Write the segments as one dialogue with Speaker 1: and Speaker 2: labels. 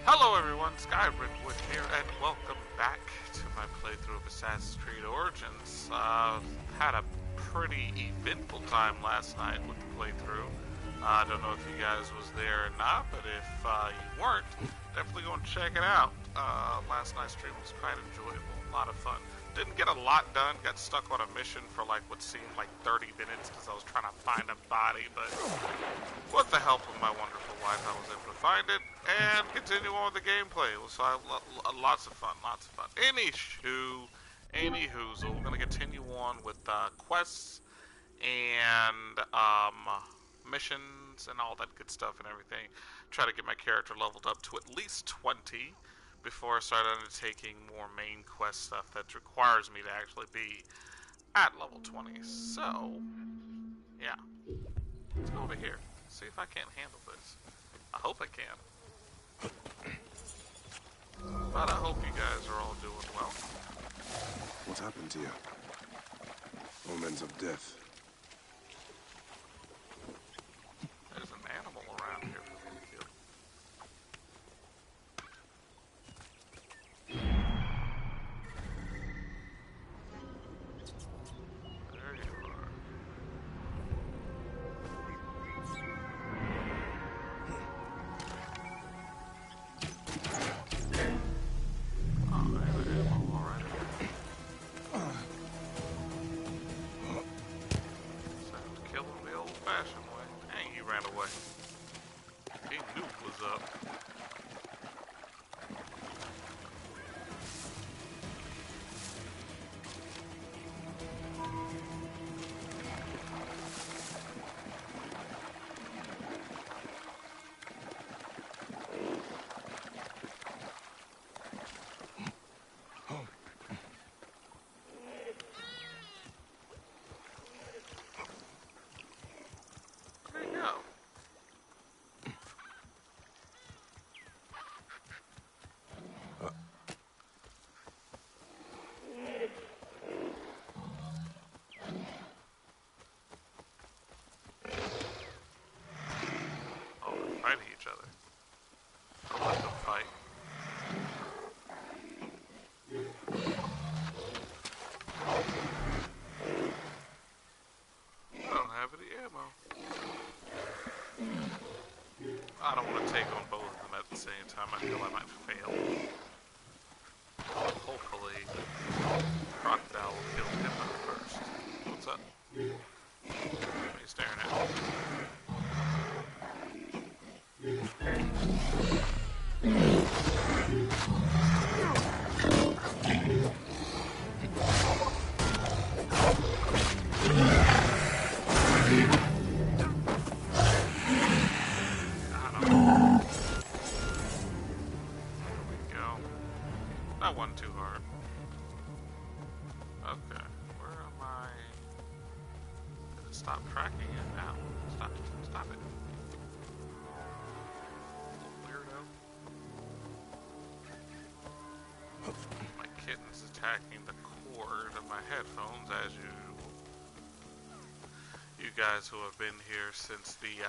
Speaker 1: Hello everyone, Skybridgewood here, and welcome back to my playthrough of Assassin's Creed Origins. Had a pretty eventful time last night with the playthrough. I don't know if you guys was there or not, but if you weren't, definitely go and check it out. Last night's stream was quite enjoyable, a lot of fun. Didn't get a lot done, got stuck on a mission for like what seemed like 30 minutes because I was trying to find a body, but with the help of my wonderful wife, I was able to find it and continue on with the gameplay. So lots of fun, lots of fun. Any hoozle, we're going to continue on with quests and missions and all that good stuff and everything. Try to get my character leveled up to at least 20 before I start undertaking more main quest stuff that requires me to actually be at level 20. So, yeah. Let's go over here. See if I can't handle this. I hope I can. But I hope you guys are all doing well.
Speaker 2: What happened to you? Omens of death.
Speaker 1: There's an animal around here for me to kill. There you are. Oh, there's an animal already. Sounds kill him the old-fashioned way. Dang, he ran away. He knew what was up. There you go. Oh, they're fighting each other. I'll let them fight. I don't have any ammo. I don't want to take on both of them at the same time. I feel I might fail. Hopefully, Crocodile will kill him first. What's up? What are you staring at? There we go. That wasn't too hard. Okay, where am I? Did it stop tracking it now? Stop it. Stop it. Little weirdo. My kitten's attacking the cord of my headphones as usual. You guys who have been here since the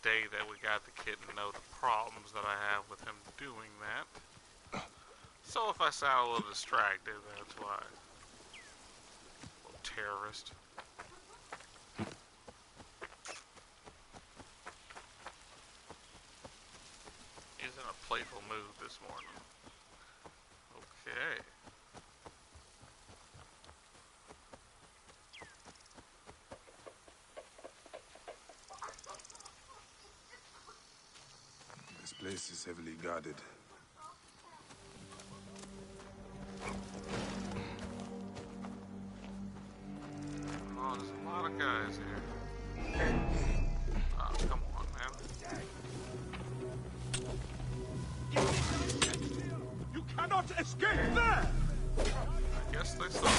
Speaker 1: day that we got the kitten know the problems that I have with him doing that. So if I sound a little distracted, that's why. Little terrorist. He's in a playful mood this morning. Okay.
Speaker 2: This place is heavily guarded.
Speaker 1: Oh, there's a lot of guys here. Oh, come on, man.
Speaker 3: You cannot escape there!
Speaker 1: I guess they saw me.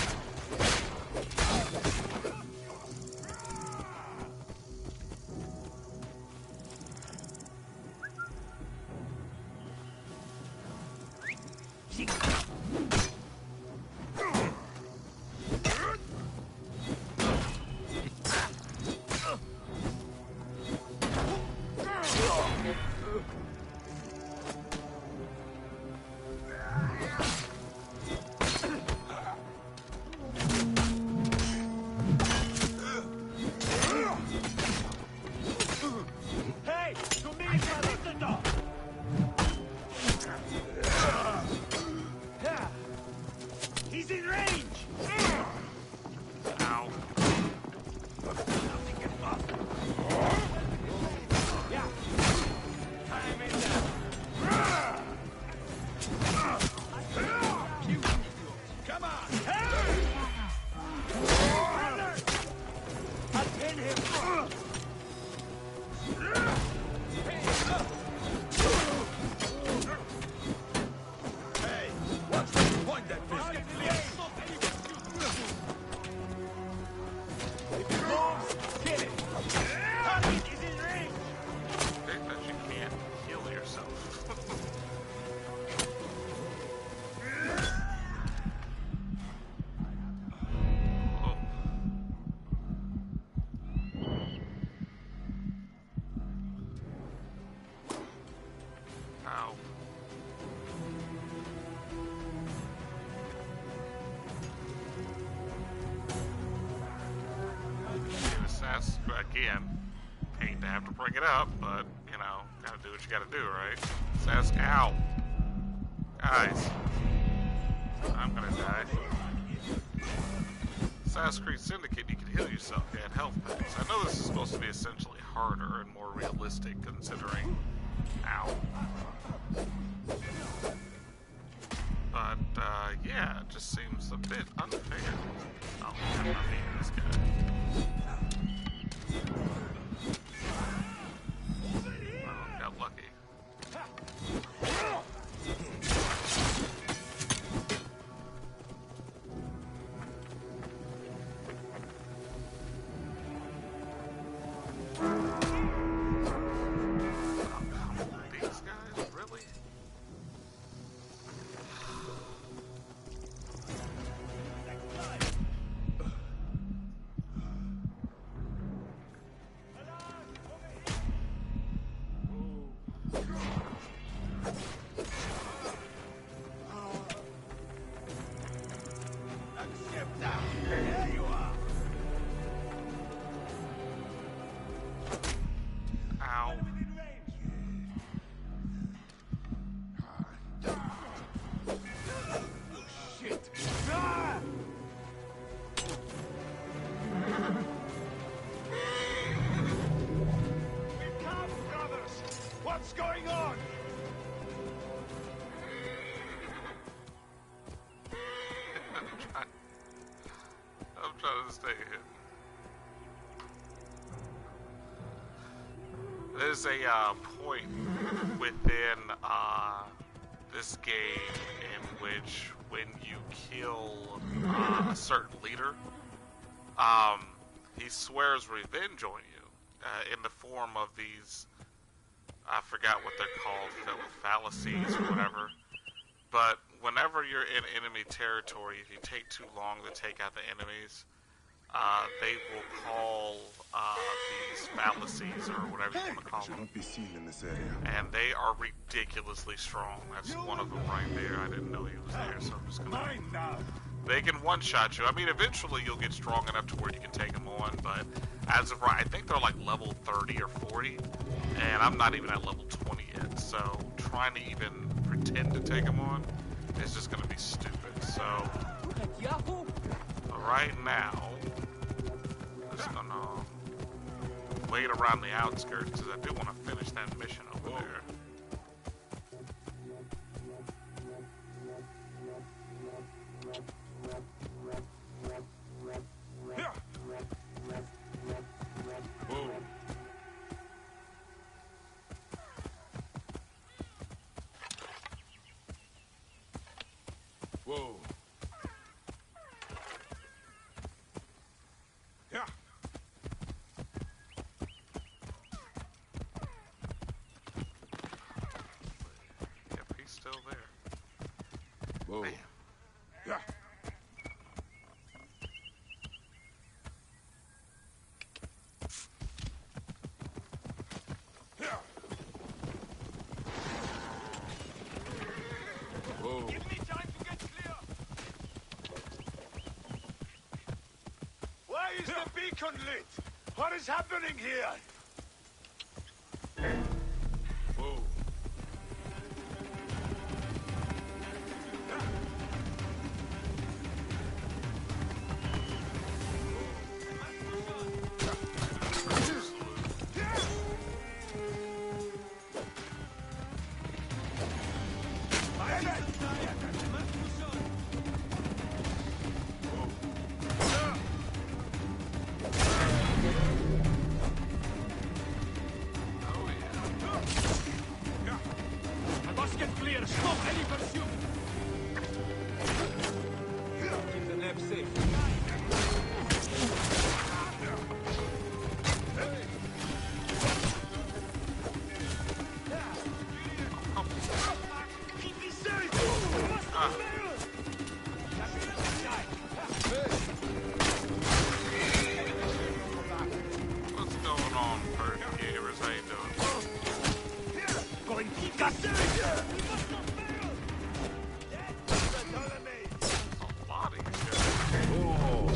Speaker 1: again, hate to have to bring it up, but, you know, gotta do what you gotta do, right? Says, ow. Guys. I'm gonna die. Assassin's Creed Syndicate, you can heal yourself, get health packs. I know this is supposed to be essentially harder and more realistic considering... Ow. But, yeah, it just seems a bit unfair. Oh, I'm not being this guy. Well, got lucky.
Speaker 3: What's going on?
Speaker 1: I'm trying to stay hidden. There's a point within this game in which when you kill a certain leader, he swears revenge on you in the form of these, I forgot what they're called, fallacies or whatever. But whenever you're in enemy territory, if you take too long to take out the enemies, they will call these fallacies or whatever you want to call them.
Speaker 2: Should not be seen in this area.
Speaker 1: And they are ridiculously strong. That's one of them right there. I didn't know he was there, so I'm just gonna...
Speaker 3: Mine now.
Speaker 1: They can one-shot you. I mean, eventually you'll get strong enough to where you can take them on, but as of right, I think they're like level 30 or 40, and I'm not even at level 20 yet, so trying to even pretend to take them on is just going to be stupid. So, right now, I'm just going to wait around the outskirts, because I do want to finish that mission over there.
Speaker 2: Whoa.
Speaker 3: Yeah.
Speaker 1: Yep, he's still there.
Speaker 2: Whoa.
Speaker 1: Bam.
Speaker 3: Yeah.
Speaker 2: Whoa.
Speaker 3: Give me time to get clear. Why is the beacon lit? What is happening here?
Speaker 2: Whoa.
Speaker 3: I must get clear. Stop any pursuit. Keep the left safe. Keep me safe.
Speaker 1: What's going on, Perk Gamers? How you doing?
Speaker 3: Going to gas. We must not fail.
Speaker 1: A lot of you guys.
Speaker 2: Oh.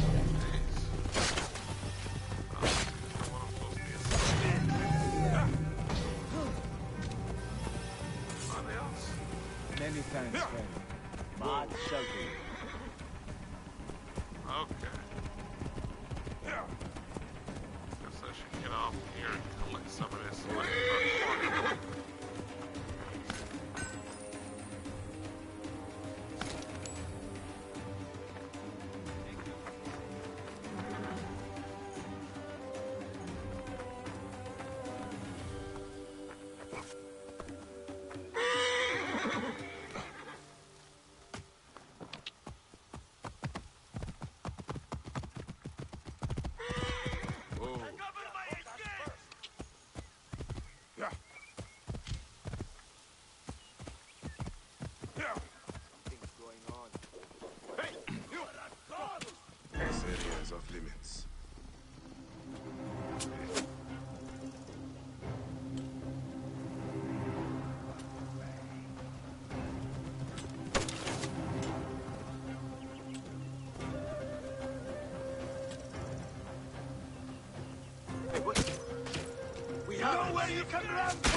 Speaker 4: Many thanks, friend. Much shelter.
Speaker 1: Okay. Guess I should get off here and collect some of this electric.
Speaker 2: This area is off limits.
Speaker 3: We know where you can run to!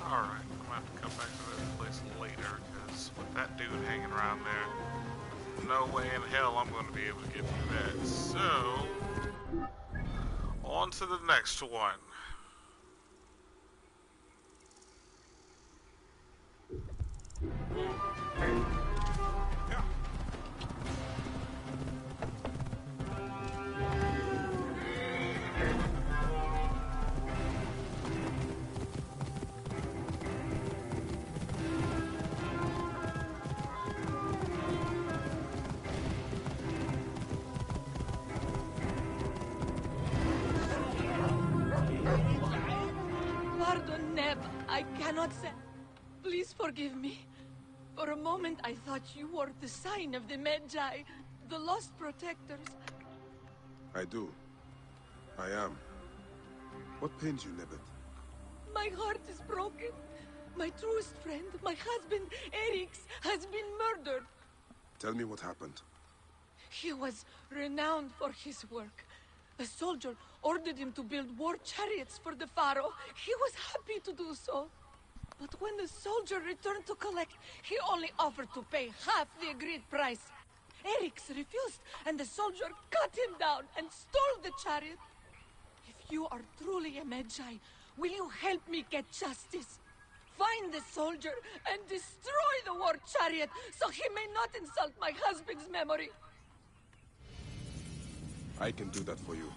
Speaker 1: Alright, I'm gonna have to come back to this place later, because with that dude hanging around there, no way in hell I'm going to be able to get through that. So, on to the next one.
Speaker 5: Pardon, Neb. I cannot say. Please forgive me. For a moment, I thought you were the sign of the Magi, the lost protectors.
Speaker 2: I do. I am. What pains you, Nebbet?
Speaker 5: My heart is broken. My truest friend, my husband, Erix, has been murdered.
Speaker 2: Tell me what happened.
Speaker 5: He was renowned for his work. A soldier ordered him to build war chariots for the Pharaoh. He was happy to do so. But when the soldier returned to collect, he only offered to pay half the agreed price. Erix refused, and the soldier cut him down and stole the chariot. If you are truly a Magi, will you help me get justice? Find the soldier and destroy the war chariot so he may not insult my husband's memory.
Speaker 2: I can do that for you.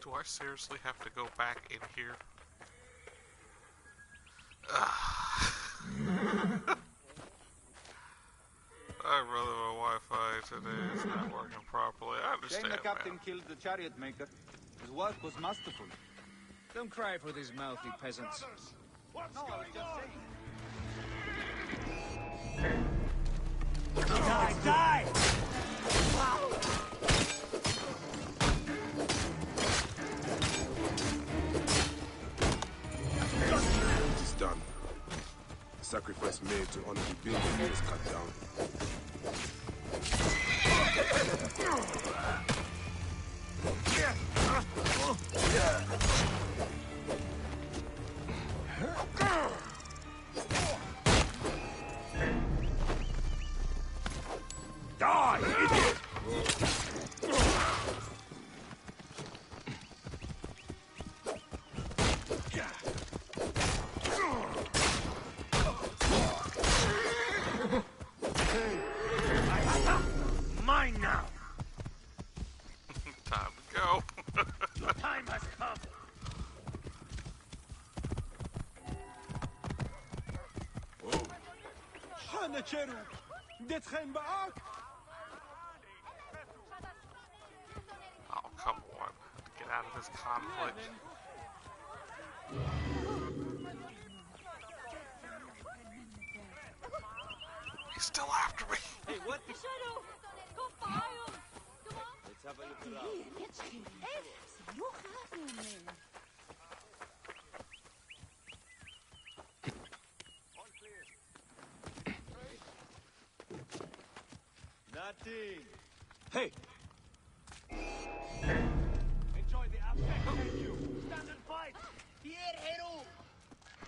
Speaker 1: Do I seriously have to go back in here? My brother, my Wi-Fi today is not working properly. I understand,
Speaker 4: Shame the captain
Speaker 1: man.
Speaker 4: killed the chariot maker. His work was masterful.
Speaker 6: Don't cry for these mouthy peasants.
Speaker 3: What's
Speaker 4: No, I was
Speaker 3: going
Speaker 4: just
Speaker 3: on?
Speaker 4: saying.
Speaker 3: Die, die!
Speaker 2: It is done. The sacrifice made to honor the building is cut down.
Speaker 3: Die, idiot! Mine now!
Speaker 1: Time to go.
Speaker 3: Your time has come!
Speaker 4: Hanacheru! Dit geen baak!
Speaker 1: Oh, come on. Get out of this conflict. He's still after me.
Speaker 4: Hey, what?
Speaker 5: Shadow, go file.
Speaker 4: Let's have a look around. thing.
Speaker 3: Hey!
Speaker 4: Enjoy the affect, thank you. Stand and fight.
Speaker 7: Hier, Heru!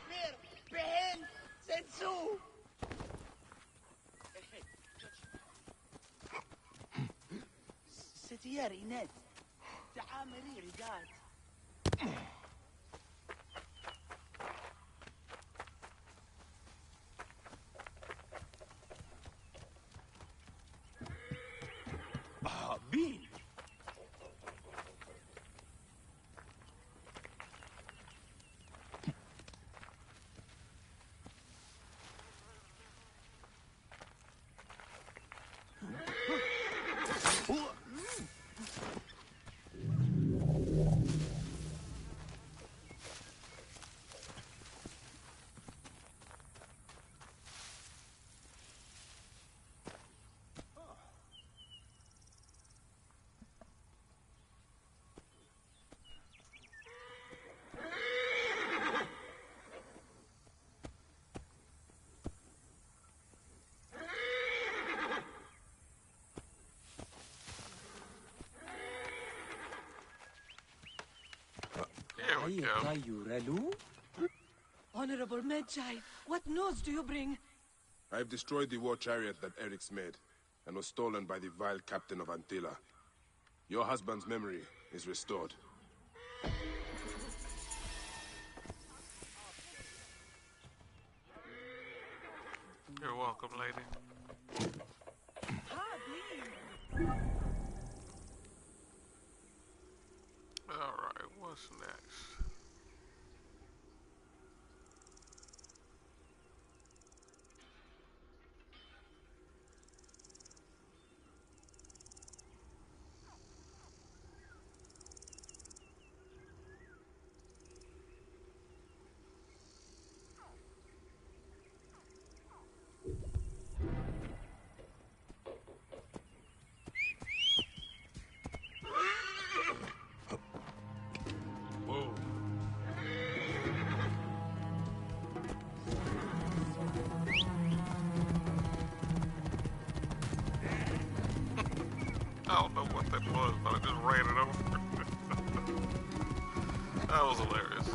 Speaker 7: Hier, behen, sensu! ستير إينات تعامري رجال
Speaker 3: Bean!
Speaker 1: Here we go.
Speaker 5: Honorable Medjay, what news do you bring?
Speaker 2: I have destroyed the war chariot that Eric's made, and was stolen by the vile captain of Antilla. Your husband's memory is restored.
Speaker 1: You're welcome, lady. Alright, what's next? Whoa. I don't know what that was, but I just ran it over. That was hilarious.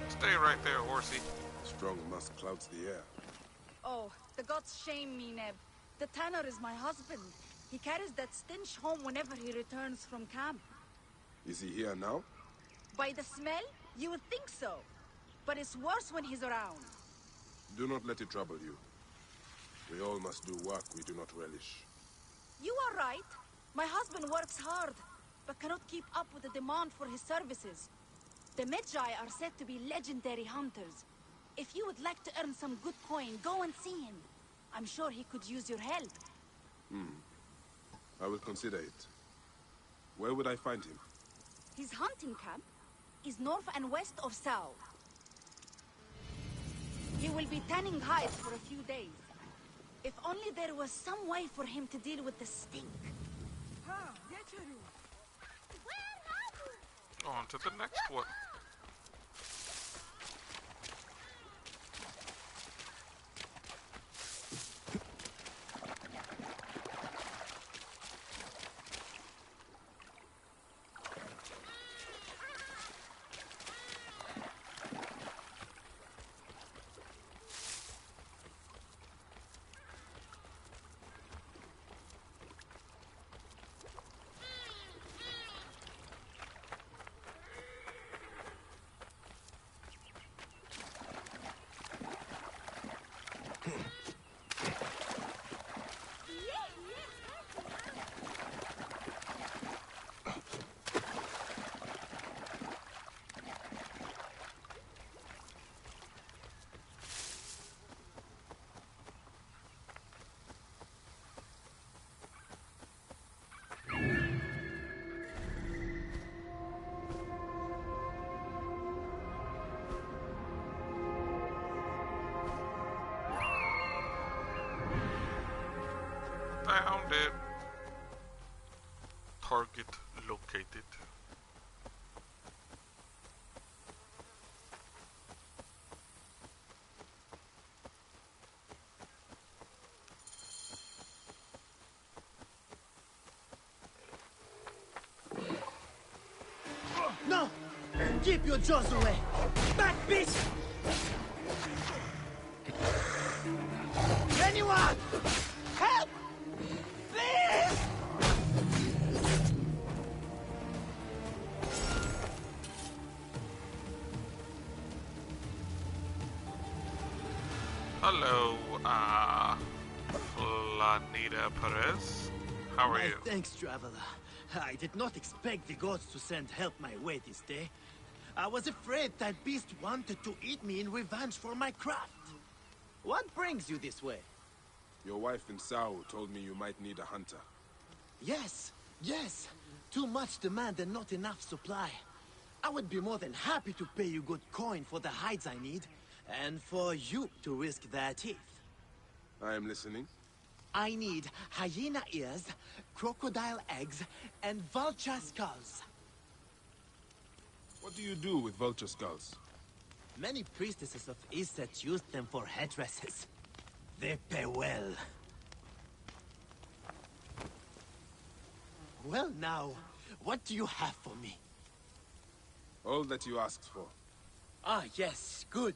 Speaker 1: Stay right there, horsey.
Speaker 2: Strong musk clouds the air.
Speaker 7: Oh, the gods shame me, Neb. The tanner is my husband. He carries that stench home whenever he returns from camp.
Speaker 2: Is he here now?
Speaker 7: By the smell, you would think so. But it's worse when he's around.
Speaker 2: Do not let it trouble you. We all must do work we do not relish.
Speaker 7: You are right. My husband works hard, but cannot keep up with the demand for his services. The Medjay are said to be legendary hunters. If you would like to earn some good coin, go and see him. I'm sure he could use your help.
Speaker 2: I will consider it. Where would I find him?
Speaker 7: His hunting camp is north and west of South. He will be tanning hides for a few days. If only there was some way for him to deal with the stink.
Speaker 1: On to the next one. it. Target located.
Speaker 3: No! Keep your jaws away! Back, bitch! Anyone! Help! Please!
Speaker 1: Hello, Flanita Perez. How are you?
Speaker 3: Thanks, traveler. I did not expect the gods to send help my way this day. I was afraid that beast wanted to eat me in revenge for my craft. What brings you this way?
Speaker 2: Your wife in Sao told me you might need a hunter.
Speaker 3: Yes. Too much demand and not enough supply. I would be more than happy to pay you good coin for the hides I need, and for you to risk their teeth.
Speaker 2: I am listening.
Speaker 3: I need hyena ears, crocodile eggs, and vulture skulls.
Speaker 2: What do you do with vulture skulls?
Speaker 3: Many priestesses of Iset used them for headdresses. They pay well. Well now, what do you have for me?
Speaker 2: All that you asked for.
Speaker 3: Ah, yes, good.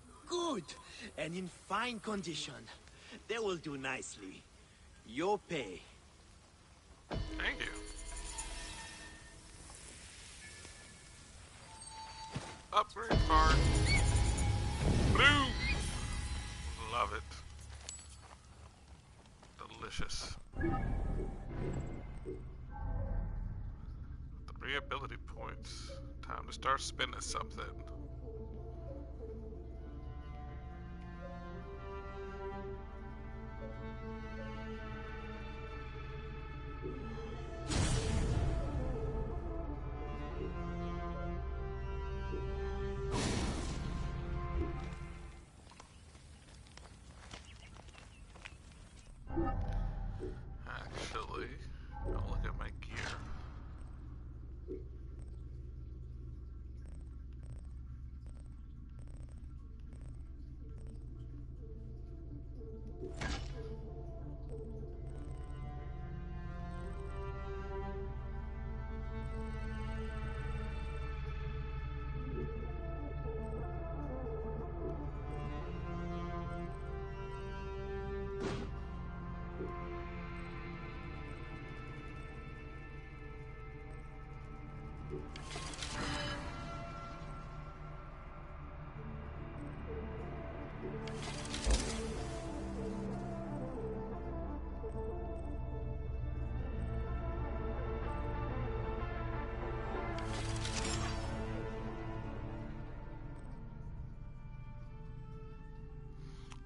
Speaker 3: And in fine condition. They will do nicely. Your pay.
Speaker 1: Thank you. Upgrade card. Blue. Love it. Delicious. 3 ability points. Time to start spending something. Actually, I'll look at my gear.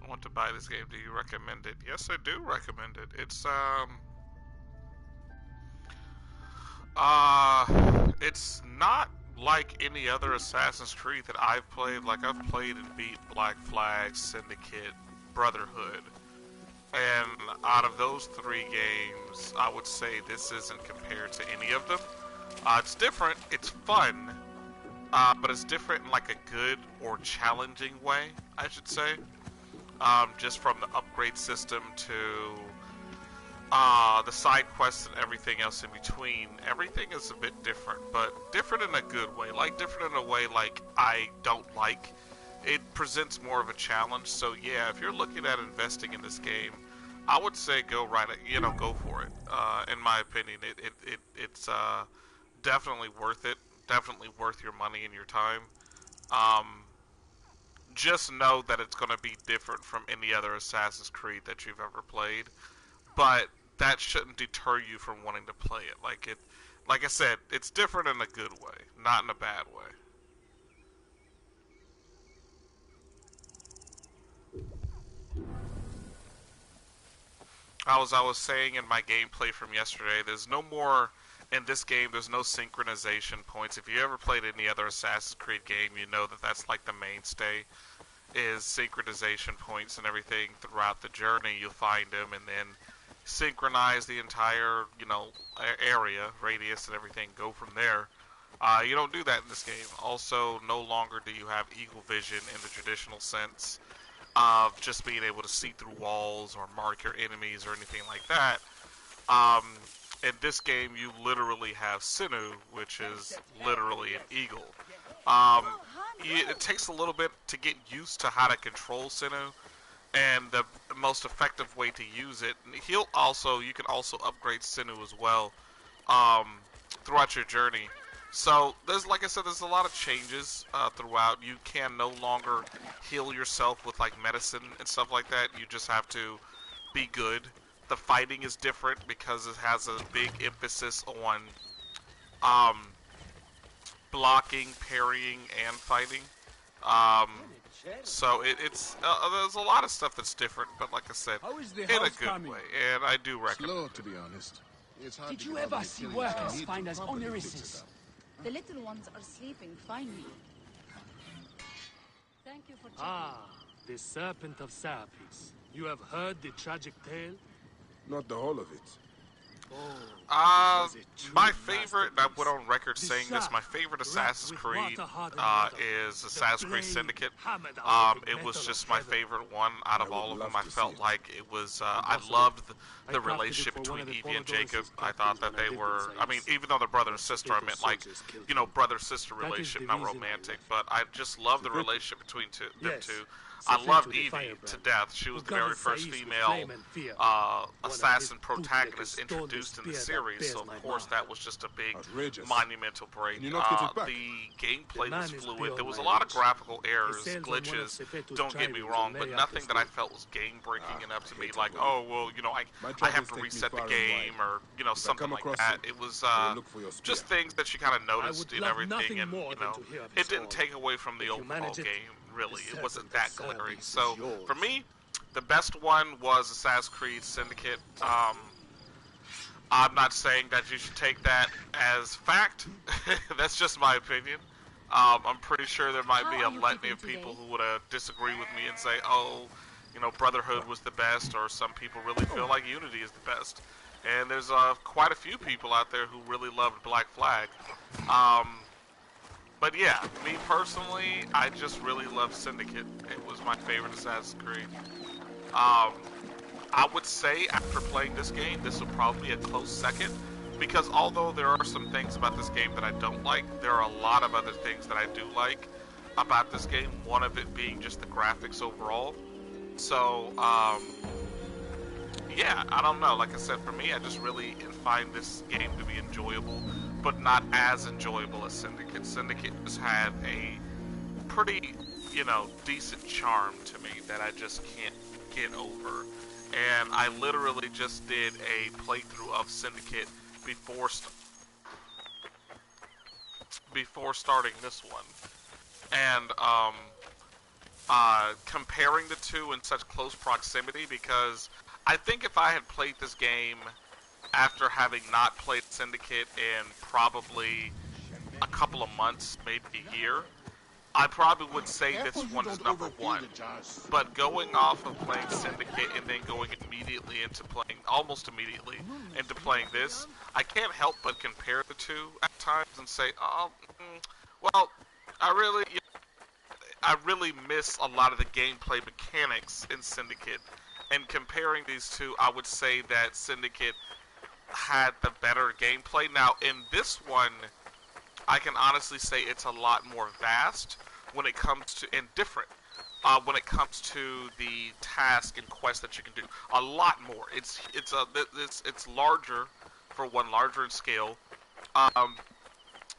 Speaker 1: I want to buy this game. Do you recommend it? Yes, I do recommend it. It's not like any other Assassin's Creed that I've played. Like, I've played and beat Black Flag, Syndicate, Brotherhood. And out of those 3 games, I would say this isn't compared to any of them. It's different, it's fun, but it's different in like a good or challenging way, I should say. Just from the upgrade system to the side quests and everything else in between, everything is a bit different, but different in a good way. Like, different in a way like I don't like. It presents more of a challenge, so yeah, if you're looking at investing in this game, I would say go go for it. In my opinion, it's definitely worth it. Definitely worth your money and your time. Just know that it's going to be different from any other Assassin's Creed that you've ever played, but that shouldn't deter you from wanting to play it. Like I said, it's different in a good way, not in a bad way. I was saying in my gameplay from yesterday, there's no more in this game. There's no synchronization points. If you ever played any other Assassin's Creed game, you know that that's like the mainstay, is synchronization points and everything throughout the journey. You'll find them, and then synchronize the entire, area, radius and everything, go from there. You don't do that in this game. Also, no longer do you have eagle vision in the traditional sense of just being able to see through walls or mark your enemies or anything like that. Um, in this game, you literally have Sinu, which is literally an eagle. It takes a little bit to get used to how to control Sinu, and the most effective way to use it. You can also upgrade Sinu as well throughout your journey. So like I said, there's a lot of changes throughout. You can no longer heal yourself with like medicine and stuff like that. You just have to be good. The fighting is different because it has a big emphasis on blocking, parrying, and fighting. So it's there's a lot of stuff that's different, but like I said, in a good way, and I do recommend.
Speaker 2: Slow, to be honest. It's hard
Speaker 8: Did
Speaker 2: to
Speaker 8: you
Speaker 2: get
Speaker 8: ever
Speaker 2: all
Speaker 8: see
Speaker 2: the
Speaker 8: workers
Speaker 2: killings
Speaker 8: find
Speaker 2: you
Speaker 8: as
Speaker 2: need to properly
Speaker 8: onerous?
Speaker 2: fix it up.
Speaker 7: The little ones are sleeping finally. Thank you for checking.
Speaker 9: Ah, the Serpent of Serapis. You have heard the tragic tale?
Speaker 2: Not the whole of it.
Speaker 1: My favorite, and I went on record saying this, my favorite Assassin's Creed is Assassin's Creed Syndicate. It was just my favorite one out of all of them. I felt like it was, I loved the relationship between Evie and Jacob. I thought that they were, even though they're brother and sister, I meant like, brother-sister relationship, not romantic, but I just love the relationship between them two. I loved Evie to death. She was the very first female assassin protagonist introduced in the series, so of course that was just a big monumental break. The gameplay was fluid. There was a lot of graphical errors, glitches, don't get me wrong, but nothing that I felt was game-breaking enough to be like, oh, well, I have to reset the game, or, something like that. It was just things that you kind of noticed and everything, and, it didn't take away from the overall game. Really, it wasn't that glaring. So, for me, the best one was Assassin's Creed Syndicate. I'm not saying that you should take that as fact. That's just my opinion. I'm pretty sure there might be a litany of people who would disagree with me and say, oh, Brotherhood was the best, or some people really feel like Unity is the best. And there's quite a few people out there who really loved Black Flag. But yeah, me personally, I just really love Syndicate. It was my favorite Assassin's Creed. I would say after playing this game, this will probably be a close second, because although there are some things about this game that I don't like, there are a lot of other things that I do like about this game, one of it being just the graphics overall. So, yeah, I don't know. Like I said, for me, I just really find this game to be enjoyable, but not as enjoyable as Syndicate. Syndicate has had a pretty, decent charm to me that I just can't get over. And I literally just did a playthrough of Syndicate before starting this one. And, comparing the two in such close proximity, because I think if I had played this game after having not played Syndicate in probably a couple of months, maybe a year, I probably would say this one is number one. But going off of playing Syndicate and then going almost immediately into playing this, I can't help but compare the two at times and say, well, I really miss a lot of the gameplay mechanics in Syndicate. And comparing these two, I would say that Syndicate had the better gameplay. Now, in this one, I can honestly say it's a lot more vast when it comes to, and different, when it comes to the task and quest that you can do. A lot more. It's larger, for one, larger in scale.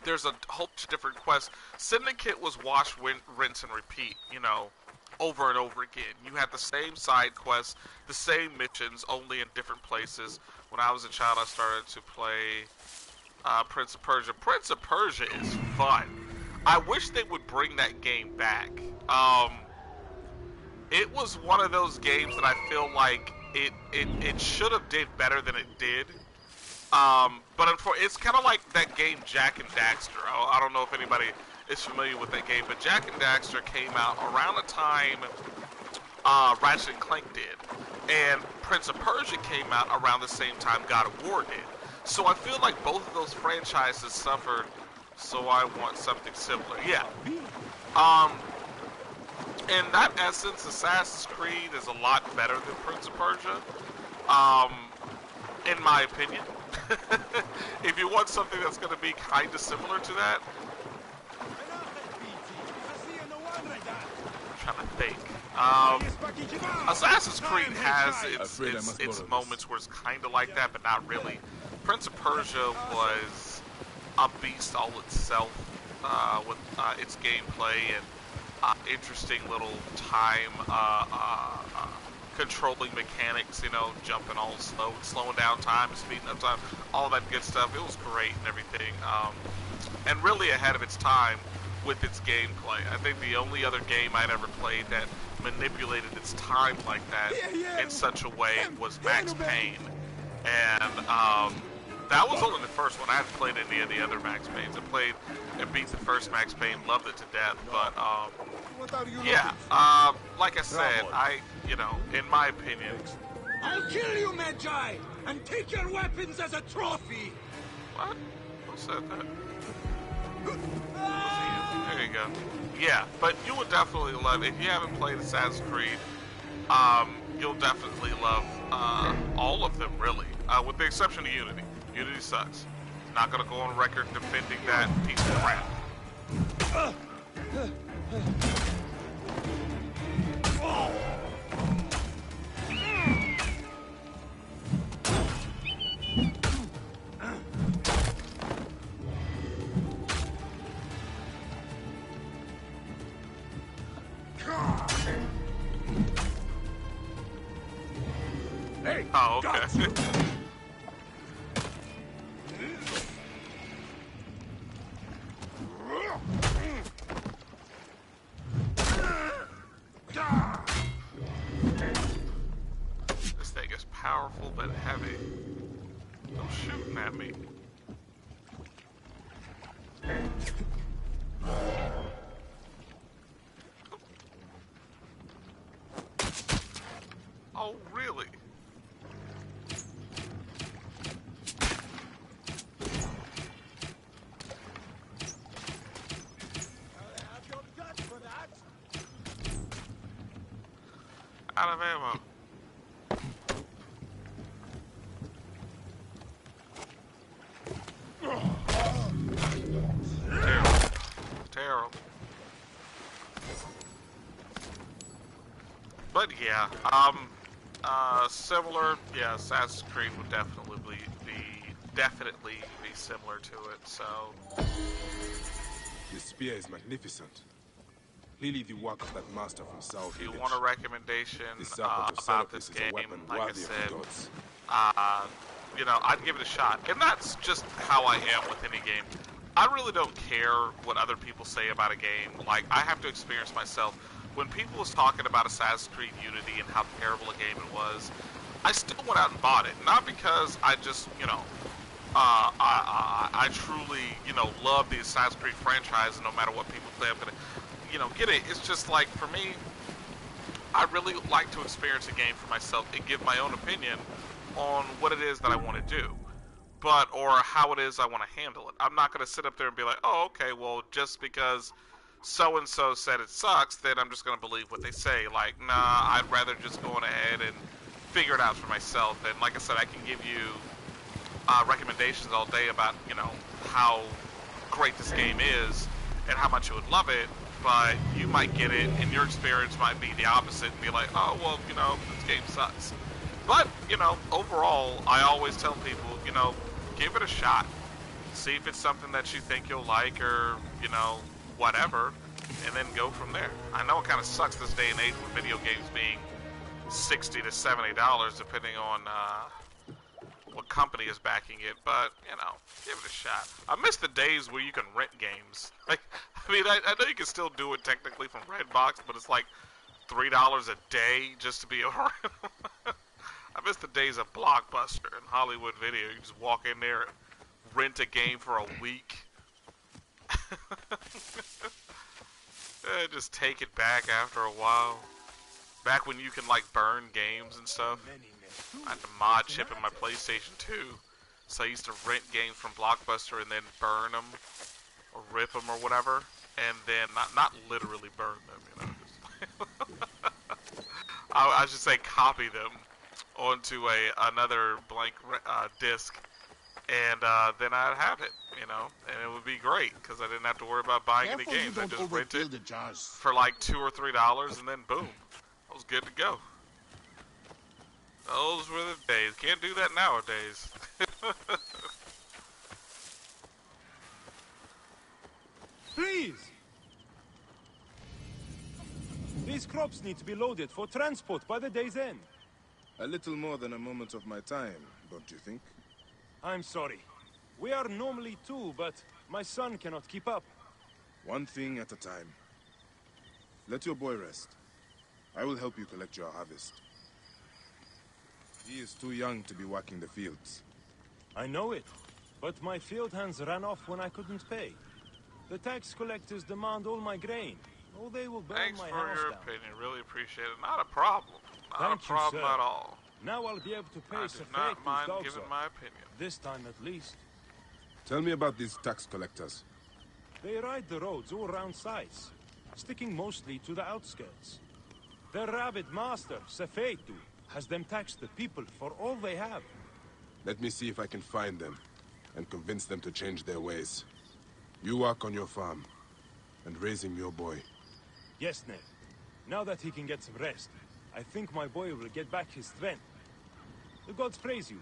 Speaker 1: There's a whole bunch of different quests. Syndicate was wash, rinse, and repeat, over and over again. You had the same side quests, the same missions, only in different places. When I was a child, I started to play Prince of Persia. Prince of Persia is fun. I wish they would bring that game back. It was one of those games that I feel like it should have did better than it did. But it's kind of like that game Jak and Daxter. I don't know if anybody is familiar with that game, but Jak and Daxter came out around the time Ratchet and Clank did. and Prince of Persia came out around the same time God of War did. So I feel like both of those franchises suffered, so I want something similar. Yeah. In that essence, Assassin's Creed is a lot better than Prince of Persia, in my opinion. If you want something that's going to be kind of similar to that, I'm trying to think. Assassin's Creed has its moments where it's kind of like that, but not really. Prince of Persia was a beast all itself, with its gameplay and interesting little time controlling mechanics, you know, jumping all slow, slowing down time, speeding up time, all that good stuff. It was great and everything, and really ahead of its time with its gameplay. I think the only other game I'd ever played that manipulated its time like that in such a way was Max Payne, and that was only the first one. I haven't played any of the other Max Paynes. I played and beat the first Max Payne, loved it to death, but yeah, like I said, you know, in my opinion...
Speaker 4: I'll kill you, Magi, and take your weapons as a trophy!
Speaker 1: What? Who said that? There you go. Yeah, but you would definitely love, if you haven't played Assassin's Creed, you'll definitely love all of them, really, with the exception of Unity. Unity sucks. Not gonna go on record defending that piece of crap.
Speaker 4: Hey,
Speaker 1: oh, okay. This thing is powerful but heavy. Don't shooting at me. Oh, really? Out of ammo. Terrible. Terrible. But yeah, similar. Yeah, Assassin's Creed would definitely be similar to it. So.
Speaker 2: The spear is magnificent. Clearly the work of that master from South.
Speaker 1: If you want a recommendation about this game, like I said, you know, I'd give it a shot. And that's just how I am with any game. I really don't care what other people say about a game. Like, I have to experience myself. When people was talking about Assassin's Creed Unity and how terrible a game it was, I still went out and bought it. Not because I just, you know, I truly, you know, love the Assassin's Creed franchise, and no matter what people say, I'm gonna, you know, get it. It's just like, for me, I really like to experience a game for myself and give my own opinion on what it is that I want to do, or how it is I want to handle it. I'm not going to sit up there and be like, oh, okay, well, just because so-and-so said it sucks, then I'm just going to believe what they say. Like, nah, I'd rather just go on ahead and figure it out for myself. And like I said, I can give you recommendations all day about, you know, how great this game is and how much you would love it, but you might get it, and your experience might be the opposite and be like, oh, well, you know, this game sucks. But, you know, overall, I always tell people, you know, give it a shot. See if it's something that you think you'll like, or, you know, whatever, and then go from there. I know it kind of sucks this day and age with video games being $60 to $70, depending on what company is backing it, but, you know, give it a shot. I miss the days where you can rent games. Like, I mean, I know you can still do it technically from Redbox, but it's like $3 a day just to be able to rent. I miss the days of Blockbuster and Hollywood Video. You just walk in there and rent a game for a week. Just take it back after a while. Back when you can like burn games and stuff. I had the mod chip in my PlayStation 2, so I used to rent games from Blockbuster and then burn them or rip them or whatever, and then not literally burn them, you know. Just I should say copy them onto another blank disc, and then I'd have it, you know, and it would be great because I didn't have to worry about buying any games. I just rent it for like $2 or $3, and then boom, I was good to go. Those were the days. Can't do that nowadays.
Speaker 8: Please! These crops need to be loaded for transport by the day's end.
Speaker 2: A little more than a moment of my time, don't you think?
Speaker 8: I'm sorry. We are normally two, but my son cannot keep up.
Speaker 2: One thing at a time. Let your boy rest. I will help you collect your harvest. He is too young to be working the fields.
Speaker 8: I know it, but my field hands ran off when I couldn't pay. The tax collectors demand all my grain, or they will burn
Speaker 1: Thanks
Speaker 8: my
Speaker 1: for
Speaker 8: house
Speaker 1: your
Speaker 8: down.
Speaker 1: opinion. Really appreciate it. Not a problem. Not
Speaker 8: Thank
Speaker 1: a problem
Speaker 8: you, sir.
Speaker 1: at all.
Speaker 8: Now I'll be able to pay
Speaker 1: I do not mind giving my opinion.
Speaker 8: This time at least.
Speaker 2: Tell me about these tax collectors.
Speaker 8: They ride the roads all round Sais, sticking mostly to the outskirts. Their rabid master, Sefetu, has them tax the people for all they have.
Speaker 2: Let me see if I can find them and convince them to change their ways. You work on your farm and raising your boy.
Speaker 8: Yes, Ned. Now that he can get some rest, I think my boy will get back his strength. The gods praise you.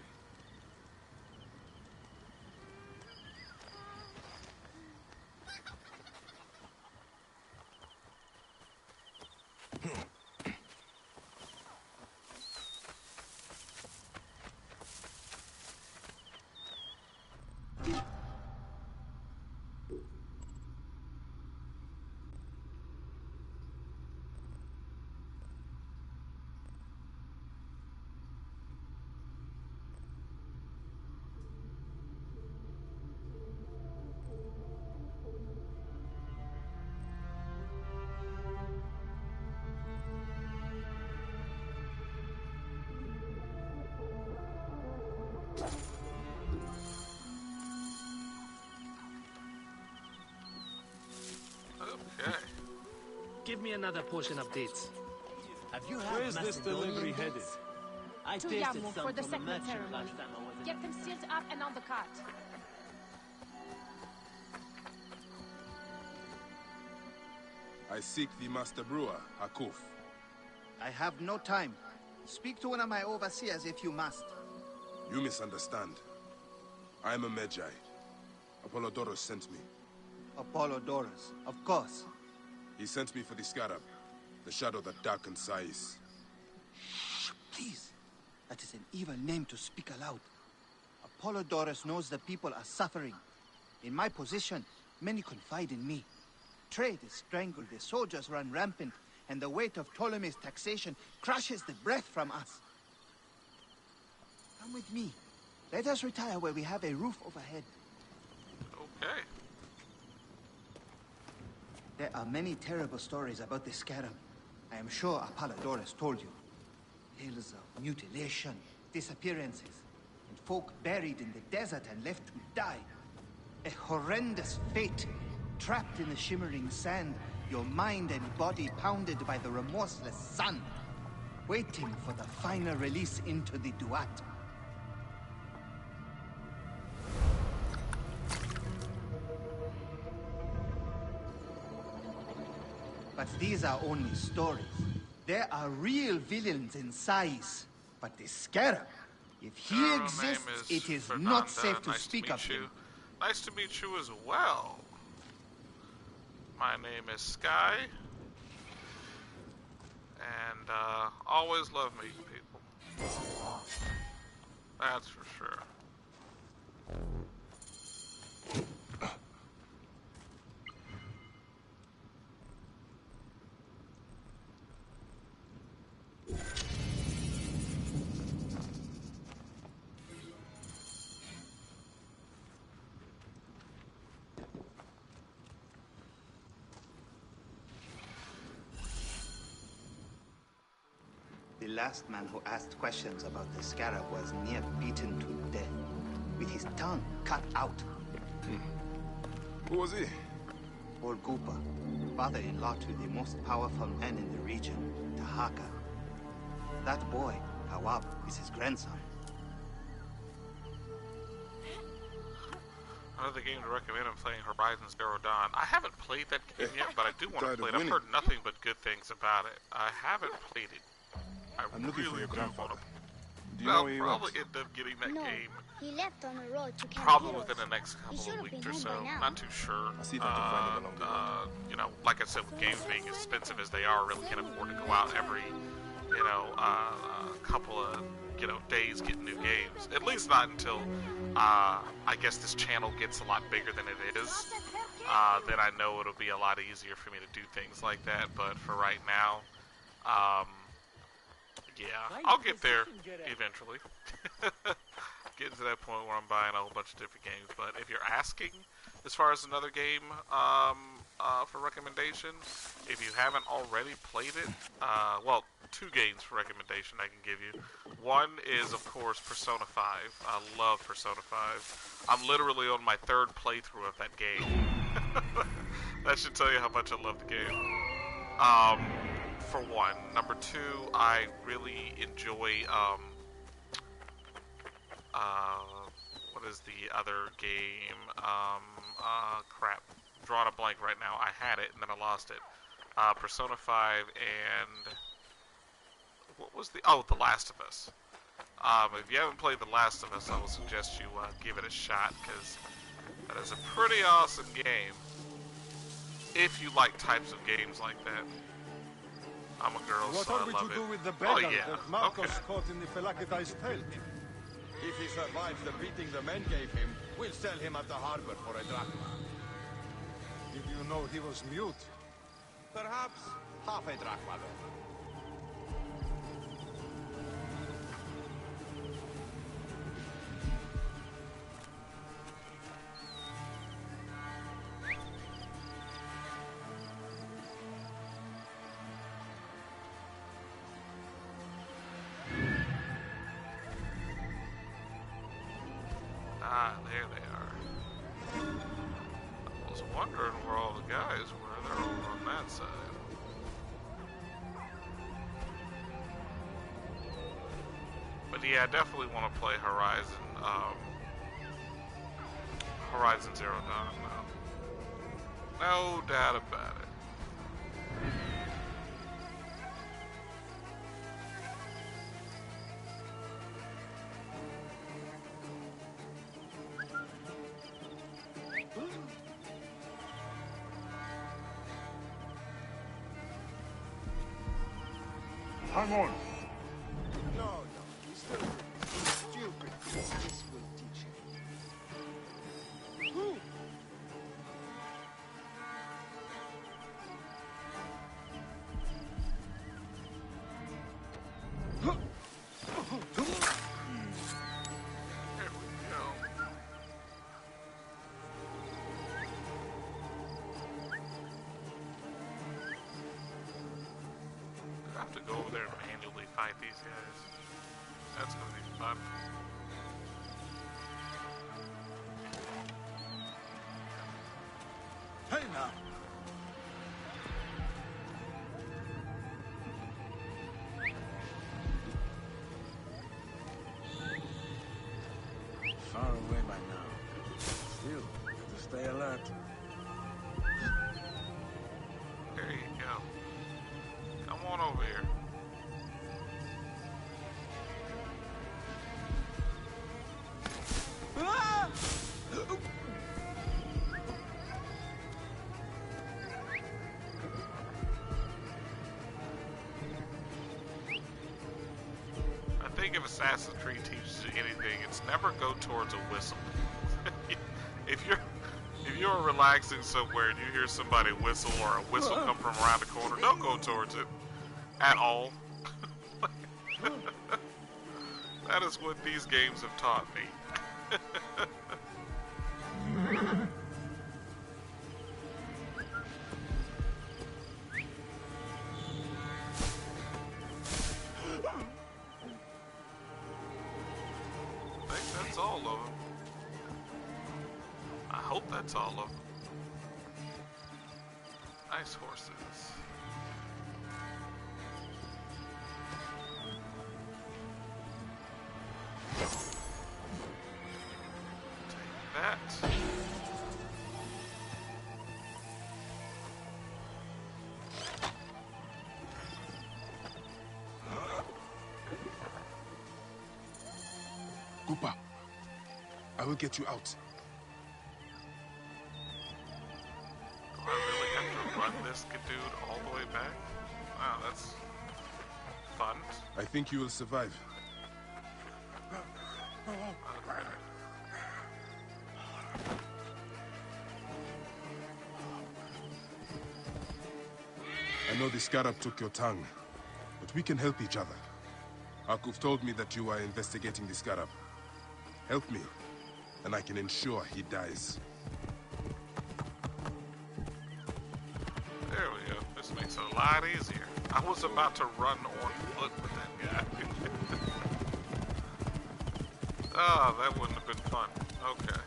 Speaker 1: Okay.
Speaker 9: Give me another portion of dates.
Speaker 3: Have you had
Speaker 8: Where's this
Speaker 3: Macedonian
Speaker 8: delivery
Speaker 3: dates?
Speaker 8: headed?
Speaker 3: I
Speaker 7: To
Speaker 3: tasted
Speaker 7: Yamu
Speaker 3: some
Speaker 7: for the
Speaker 3: from a
Speaker 7: second
Speaker 3: merchant
Speaker 7: ceremony.
Speaker 3: last time I was in.
Speaker 7: Get them sealed up and on the cart.
Speaker 2: I seek the master brewer, Hakuf.
Speaker 10: I have no time. Speak to one of my overseers if you must.
Speaker 2: You misunderstand. I am a Magi. Apollodorus sent me.
Speaker 10: Apollodorus, of course.
Speaker 2: He sent me for the scarab, the shadow that darkens Sais.
Speaker 10: Shh, please. That is an evil name to speak aloud. Apollodorus knows the people are suffering. In my position, many confide in me. Trade is strangled, the soldiers run rampant, and the weight of Ptolemy's taxation crushes the breath from us. Come with me. Let us retire where we have a roof overhead.
Speaker 1: Okay.
Speaker 10: There are many terrible stories about the scarab. I am sure Apollodorus told you. Tales of mutilation, disappearances, and folk buried in the desert and left to die. A horrendous fate, trapped in the shimmering sand, your mind and body pounded by the remorseless sun, waiting for the final release into the Duat. But these are only stories. There are real villains in Sais. But the Scarab, if he
Speaker 1: Your
Speaker 10: exists,
Speaker 1: name
Speaker 10: it is
Speaker 1: Fernanda.
Speaker 10: not safe to
Speaker 1: Nice
Speaker 10: speak
Speaker 1: meet
Speaker 10: of
Speaker 1: you.
Speaker 10: him.
Speaker 1: Nice to meet you as well. My name is Sky. And always love meeting people. That's for sure.
Speaker 10: last man who asked questions about the scarab was near beaten to death, with his tongue cut out.
Speaker 2: Who was he?
Speaker 10: Orgupa, father-in-law to the most powerful man in the region, Tahaka. That boy, Kawab, is his grandson.
Speaker 1: Another game to recommend, I'm playing Horizon Zero Dawn. I haven't played that game yet, but I do want to play it. I've heard nothing but good things about it. I haven't played it.
Speaker 2: I'm looking for your grandfather. Do you
Speaker 1: I'll
Speaker 2: know where he
Speaker 1: probably
Speaker 2: went?
Speaker 1: end up getting that game.
Speaker 11: He left on the road to Camp
Speaker 1: Probably
Speaker 11: Heroes.
Speaker 1: within the next couple of weeks or so. Not too sure.
Speaker 2: I'll see if I can find him along the way.
Speaker 1: You know, like I said, with games being as expensive as they are, I really can't afford to go out every, couple of, days getting new games. At least not until, I guess this channel gets a lot bigger than it is. Then I know it'll be a lot easier for me to do things like that. But for right now, yeah, I'll get there eventually. Getting to that point where I'm buying a whole bunch of different games. But if you're asking, as far as another game for recommendation, if you haven't already played it, well, 2 games for recommendation I can give you. One is, of course, Persona 5. I love Persona 5. I'm literally on my 3rd playthrough of that game. That should tell you how much I love the game. For one. Number 2, I really enjoy, what is the other game? Crap. Drawing a blank right now. I had it and then I lost it. Persona 5 and... What was the... Oh, The Last of Us. If you haven't played The Last of Us, I would suggest you give it a shot, because that is a pretty awesome game. If you like types of games like that. I'm a girl,
Speaker 8: what
Speaker 1: so
Speaker 8: are we
Speaker 1: I love
Speaker 8: to
Speaker 1: it.
Speaker 8: do with the beggar that Marcos
Speaker 1: Okay.
Speaker 8: caught in the Felakitized tent?
Speaker 12: If he survives the beating the men gave him, we'll sell him at the harbor for a drachma.
Speaker 8: Did you know he was mute?
Speaker 12: Perhaps half a drachma then.
Speaker 1: Ah, there they are. I was wondering where all the guys were. They're over on that side. But yeah, I definitely want to play Horizon Zero Dawn now. No doubt about it.
Speaker 2: Hang on.
Speaker 12: No, he's still stupid. This will teach him. Who?
Speaker 1: There we go. I have to go over there and manually fight these guys. That's gonna be fun.
Speaker 4: Hey now.
Speaker 6: Far away by now. Still, have to stay alert.
Speaker 1: There you go. Come on over here. I think if Assassin's Creed teaches you anything, it's never go towards a whistle. If you're relaxing somewhere and you hear somebody whistle or a whistle come from around the corner, don't go towards it at all. That is what these games have taught me. them. I hope that's all of them. Nice horses. Take that.
Speaker 2: Cooper, I will get you out.
Speaker 1: Do I really have to run this dude all the way back? Wow, that's fun.
Speaker 2: I think you will survive.
Speaker 1: Okay.
Speaker 2: I know the scarab took your tongue, but we can help each other. Akuf told me that you are investigating the scarab. Help me, and I can ensure he dies.
Speaker 1: There we go. This makes it a lot easier. I was about to run on foot with that guy. Oh, that wouldn't have been fun. Okay.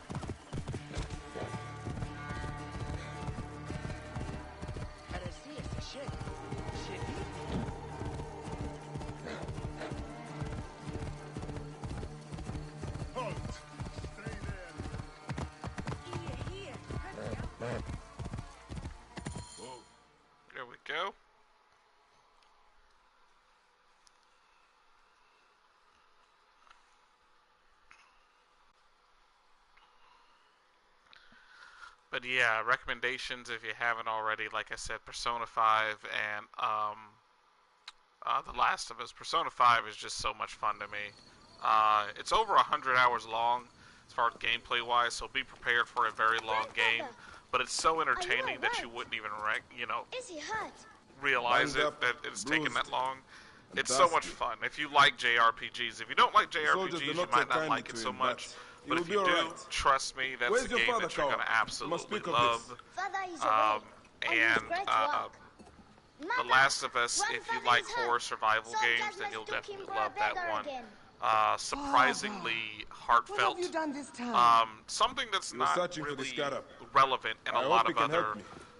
Speaker 1: There we go. But yeah, recommendations if you haven't already. Like I said, Persona 5 and The Last of Us. Persona 5 is just so much fun to me. It's over 100 hours long as far as gameplay-wise, so be prepared for a very long game. But it's so entertaining that you wouldn't even, realize it, that it's taken that long. It's so much fun. If you like JRPGs, if you don't like JRPGs, you might not like it so much. But if you do, trust me, that's a game that you're going to absolutely love. The Last of Us, if you like horror survival games, then you'll definitely love that one. Surprisingly heartfelt. Something that's not really relevant in a lot of other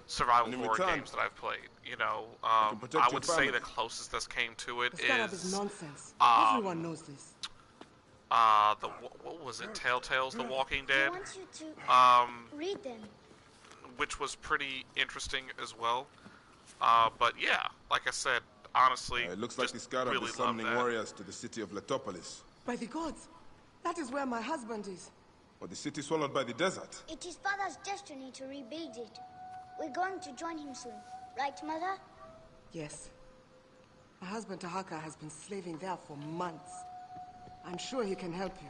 Speaker 1: survival horror games that I've played. You know, I would say the closest this came to it is
Speaker 13: nonsense. Everyone knows this.
Speaker 1: What was it? Telltale's The Walking Dead.
Speaker 11: Read them.
Speaker 1: Which was pretty interesting as well. But yeah, like I said, honestly,
Speaker 2: it looks like the scarab
Speaker 1: really
Speaker 2: is summoning warriors to the city of Letopolis.
Speaker 13: By the gods, that is where my husband is.
Speaker 2: Or the city swallowed by the desert.
Speaker 11: It is Father's destiny to rebuild it. We're going to join him soon. Right, Mother?
Speaker 13: Yes. My husband Tahaka has been slaving there for months. I'm sure he can help you.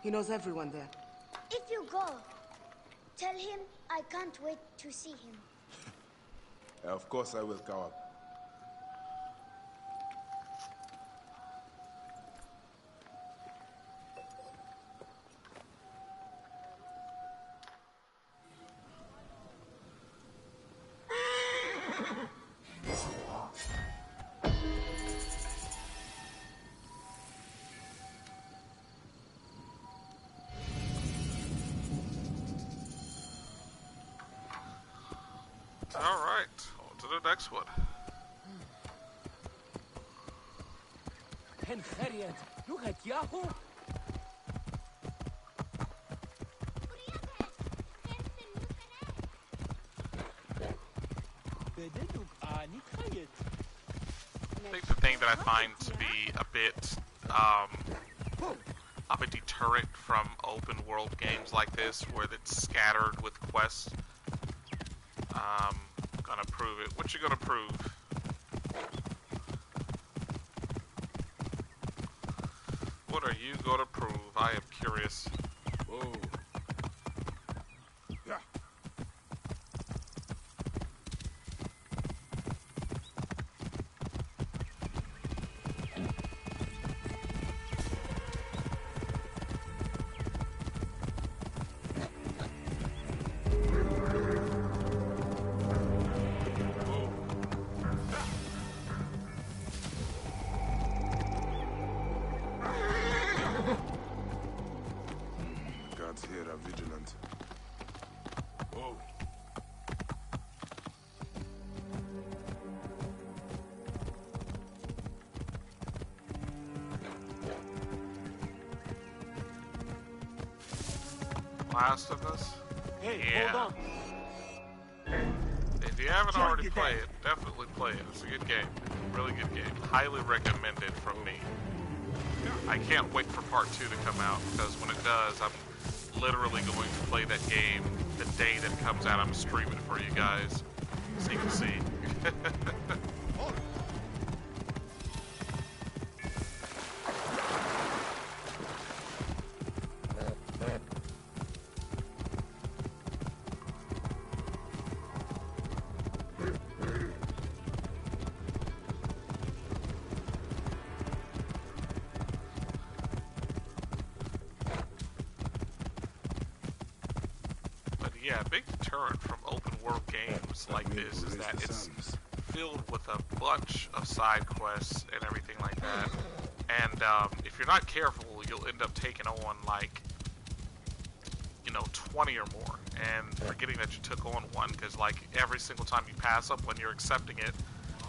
Speaker 13: He knows everyone there.
Speaker 11: If you go, tell him I can't wait to see him.
Speaker 2: Of course I will, Kawab.
Speaker 1: Alright, on to the next one.
Speaker 4: Look at Yahoo!
Speaker 1: I think the thing that I find to be a bit of a deterrent from open world games like this, where it's scattered with quests. Gonna prove it. What you gonna prove? What are you gonna prove? I am curious.
Speaker 2: Whoa. Yeah. guards here are vigilant.
Speaker 4: Oh.
Speaker 1: Last of Us?
Speaker 8: Hey,
Speaker 1: Yeah.
Speaker 8: hold on.
Speaker 1: If you haven't already played it, definitely play it. It's a good game. Really good game. Highly recommended from me. I can't wait for part 2 to come out, because when it does, I'm literally going to play that game the day that it comes out. I'm streaming it for you guys, so you can see. Yeah, a big deterrent from open world games like this is that it's filled with a bunch of side quests and everything like that. And if you're not careful, you'll end up taking on like, 20 or more, and forgetting that you took on one, because like every single time you pass up when you're accepting it,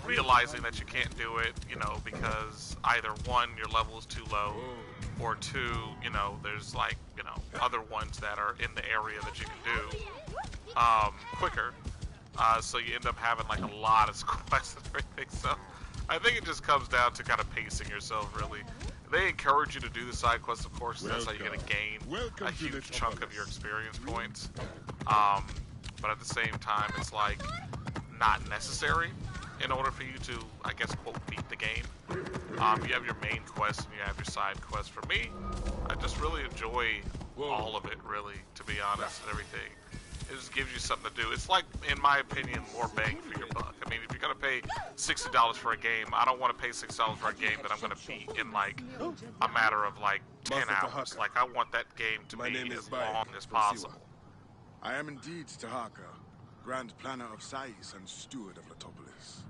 Speaker 1: realizing that you can't do it, because either one, your level is too low, or two, there's like, other ones that are in the area that you can do quicker. So you end up having like a lot of quests and everything. So I think it just comes down to kind of pacing yourself, really. They encourage you to do the side quests, of course. That's how you're going to gain a huge chunk of your experience points. But at the same time, it's like not necessary in order for you to, I guess, quote, beat the game. You have your main quest and you have your side quest. For me, I just really enjoy all of it, really, to be honest, and everything. It just gives you something to do. It's like, in my opinion, more bang for your buck. I mean, if you're going to pay $60 for a game, I don't want to pay $6 for a game that I'm going to beat in, like, a matter of, like, 10 hours. Like, I want that game to be as long as possible.
Speaker 4: I am indeed Tahaka, Grand Planner of Sais and Steward of Letopolis.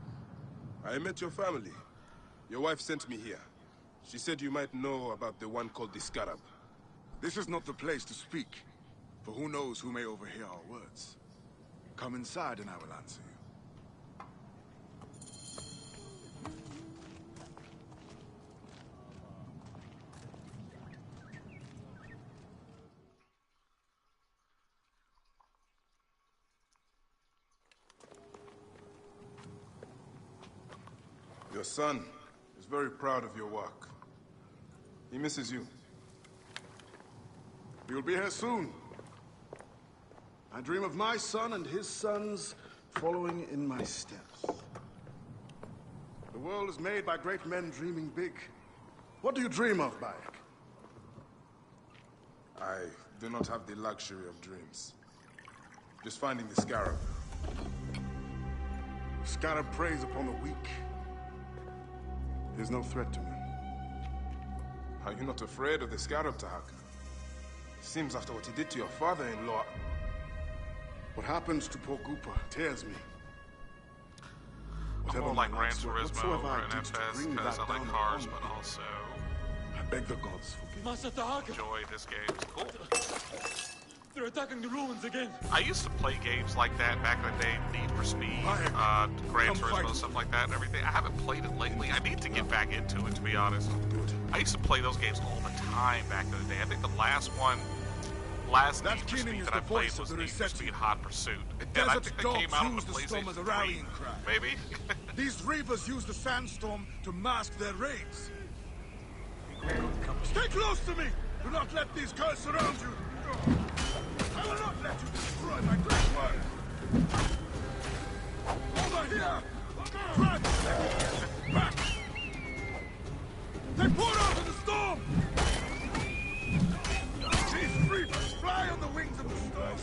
Speaker 2: I met your family. Your wife sent me here. She said you might know about the one called the Scarab.
Speaker 4: This is not the place to speak, for who knows who may overhear our words. Come inside and I will answer you.
Speaker 2: Your son is very proud of your work. He misses you.
Speaker 4: He will be here soon. I dream of my son and his sons following in my steps. The world is made by great men dreaming big. What do you dream of, Bayek?
Speaker 2: I do not have the luxury of dreams. Just finding the Scarab.
Speaker 4: The Scarab preys upon the weak. He is no threat to me.
Speaker 2: Are you not afraid of the Scarab, Tahaka? Seems after what he did to your father-in-law.
Speaker 4: What happens to poor Goopa tears me.
Speaker 1: I'm more like Gran Turismo or an FS because I like cars, but also
Speaker 4: I beg the gods forgive me.
Speaker 9: Master Tahaka,
Speaker 1: enjoy this game. It's cool.
Speaker 9: they're attacking the ruins again.
Speaker 1: I used to play games like that back in the day, Need for Speed, Gran Turismo, stuff like that and everything. I haven't played it lately. I need to get back into it, to be honest. I used to play those games all the time back in the day. I think the last Need for Speed that I played was Need for Speed Hot Pursuit. And I think that came out on the PlayStation 3. Maybe?
Speaker 4: These reavers use the sandstorm to mask their raids. Stay close to me! Do not let these girls surround you! I will not let you destroy my great work! Over here! Front! Back! They pour out in the storm! These reavers fly on the wings of the storm!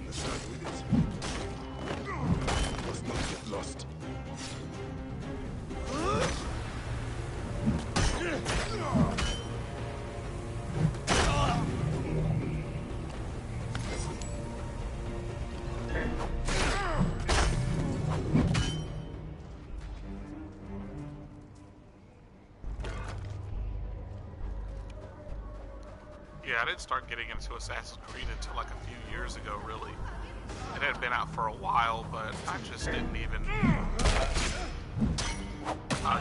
Speaker 2: Let's start with it. Must not get lost.
Speaker 1: Yeah, I didn't start getting into Assassin's Creed until like a few years ago, really. It had been out for a while, but I just didn't even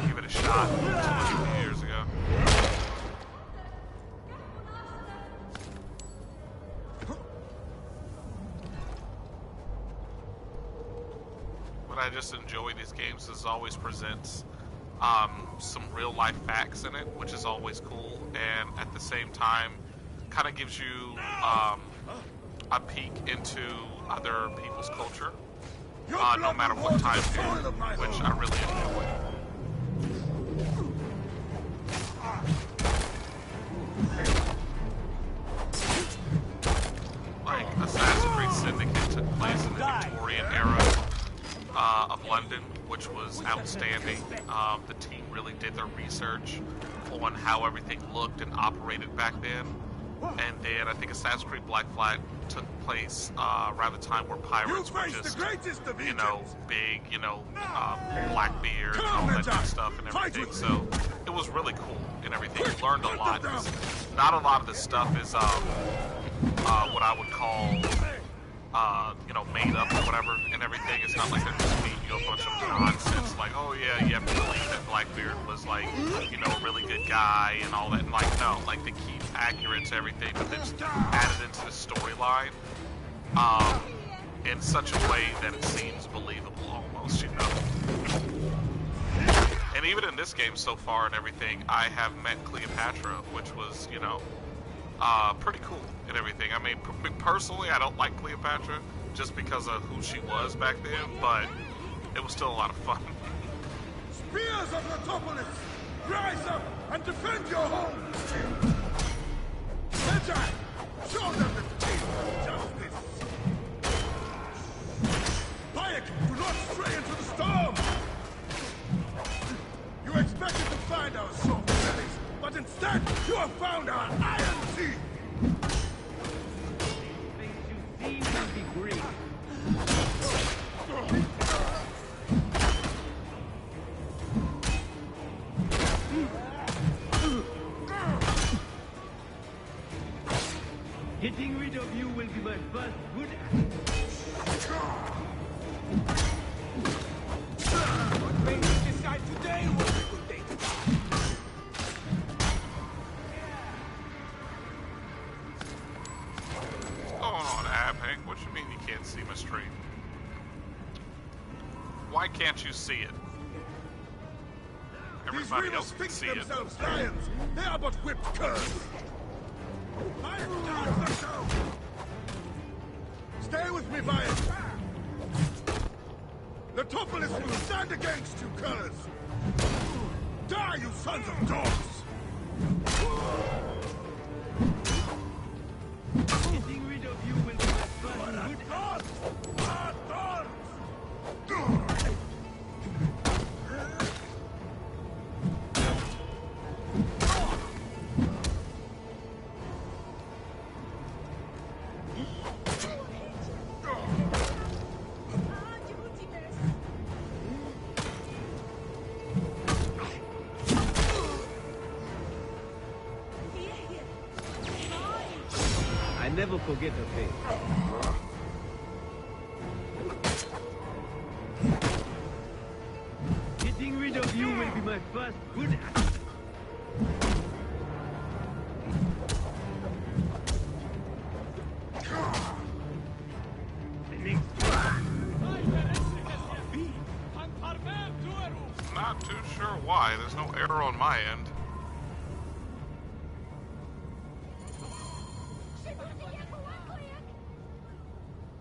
Speaker 1: give it a shot until like a few years ago. But I just enjoy these games. This always presents some real life facts in it, which is always cool, and at the same time kind of gives you a peek into other people's culture, no matter what time period, which I really enjoy. Like, Assassin's Creed Syndicate took place in the Victorian era of London, which was outstanding. The team really did their research on how everything looked and operated back then. And then I think Assassin's Creed Black Flag took place around the time where pirates were just, you know, big, you know, Blackbeard and all that good stuff and everything. So it was really cool and everything. You learned a lot. Not a lot of this stuff is what I would call, you know, made up or whatever and everything. It's not like they're just feeding you a bunch of nonsense like, oh yeah, you have to believe that Blackbeard was like, you know, a really good guy and all that. And like, no, like they keep accurate to everything, but they just add it into the storyline in such a way that it seems believable almost, you know. And even in this game so far and everything, I have met Cleopatra, which was, you know, pretty cool and everything. I mean, personally, I don't like Cleopatra just because of who she was back then, but it was still a lot of fun.
Speaker 4: Spears of Letopolis, rise up and defend your homes! Magi, show them the teeth of justice! Bayek, do not stray into the storm! You expected to find our soft bellies, but instead you have found our iron teeth!
Speaker 14: Things you see will be great. Getting rid of you will be my first good act.
Speaker 4: What made you decide today was a good day to die?
Speaker 1: What's going on, Abhang? What you mean you can't see my stream? Why can't you see it? Everybody else can see it.
Speaker 4: Themselves lions. They are but whipped curs. Stay with me, Bayek. Letopolis will stand against you, curs. Die, you sons of dogs!
Speaker 14: Getting rid of you will be my first good act. I never forget her face. Getting rid of you will be my first good act.
Speaker 1: Not too sure why. There's no error on my end.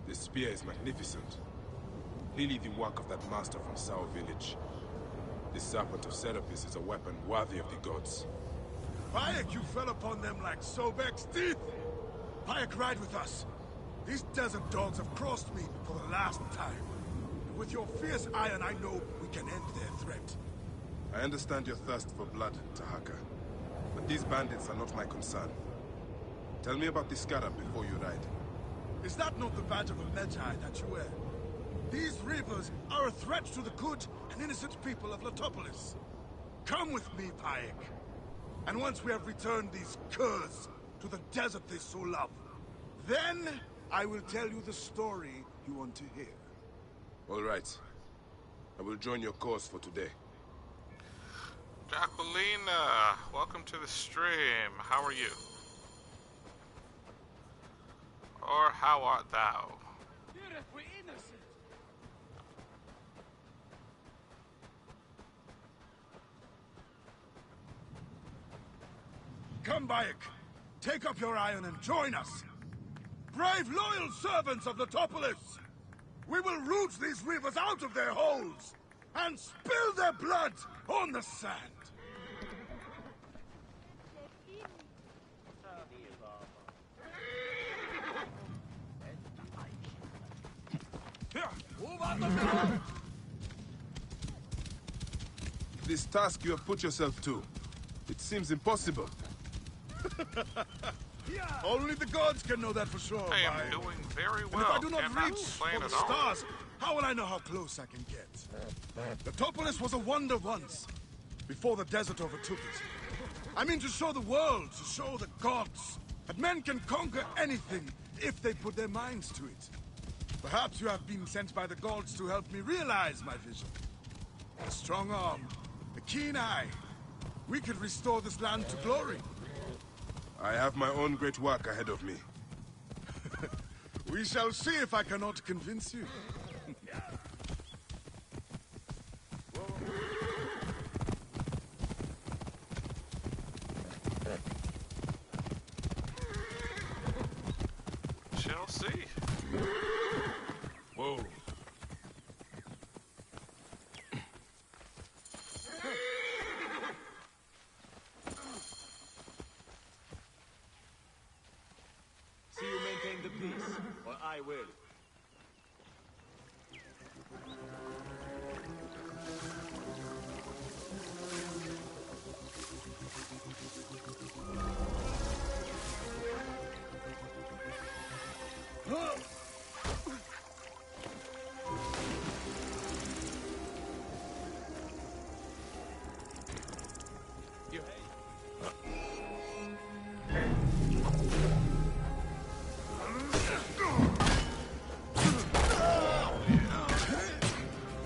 Speaker 2: This spear is magnificent. Clearly the work of that master from Sao village. This serpent of Serapis is a weapon worthy of the gods.
Speaker 4: Bayek, you fell upon them like Sobek's teeth! Bayek, ride with us. These desert dogs have crossed me for the last time. And with your fierce iron, I know we can end their threat.
Speaker 2: I understand your thirst for blood, Tahaka. But these bandits are not my concern. Tell me about the scarab before you ride.
Speaker 4: Is that not the badge of a Medjay that you wear? These reapers are a threat to the good and innocent people of Letopolis. Come with me, Bayek. And once we have returned these curs to the desert they so love. Then, I will tell you the story you want to hear.
Speaker 2: All right. I will join your cause for today.
Speaker 1: Jacqueline, welcome to the stream. How are you? Or how art thou?
Speaker 14: We're innocent.
Speaker 4: Come, Bayek. Take up your iron and join us. Brave, loyal servants of Letopolis! We will root these rivers out of their holes and spill their blood on the sand.
Speaker 2: This task you have put yourself to, it seems impossible.
Speaker 4: Only the gods can know that for sure.
Speaker 1: I am
Speaker 4: Bayek.
Speaker 1: doing very well.
Speaker 4: And if I do not
Speaker 1: Cannot
Speaker 4: reach
Speaker 1: complain
Speaker 4: for the
Speaker 1: at all.
Speaker 4: stars, how will I know how close I can get? Letopolis was a wonder once, before the desert overtook it. I mean to show the world, to show the gods, that men can conquer anything if they put their minds to it. Perhaps you have been sent by the gods to help me realize my vision. A strong arm, a keen eye. We could restore this land to glory.
Speaker 2: I have my own great work ahead of me.
Speaker 4: We shall see if I cannot convince you.
Speaker 1: Shall see.
Speaker 4: Whoa.
Speaker 6: See you maintain the peace, or I will.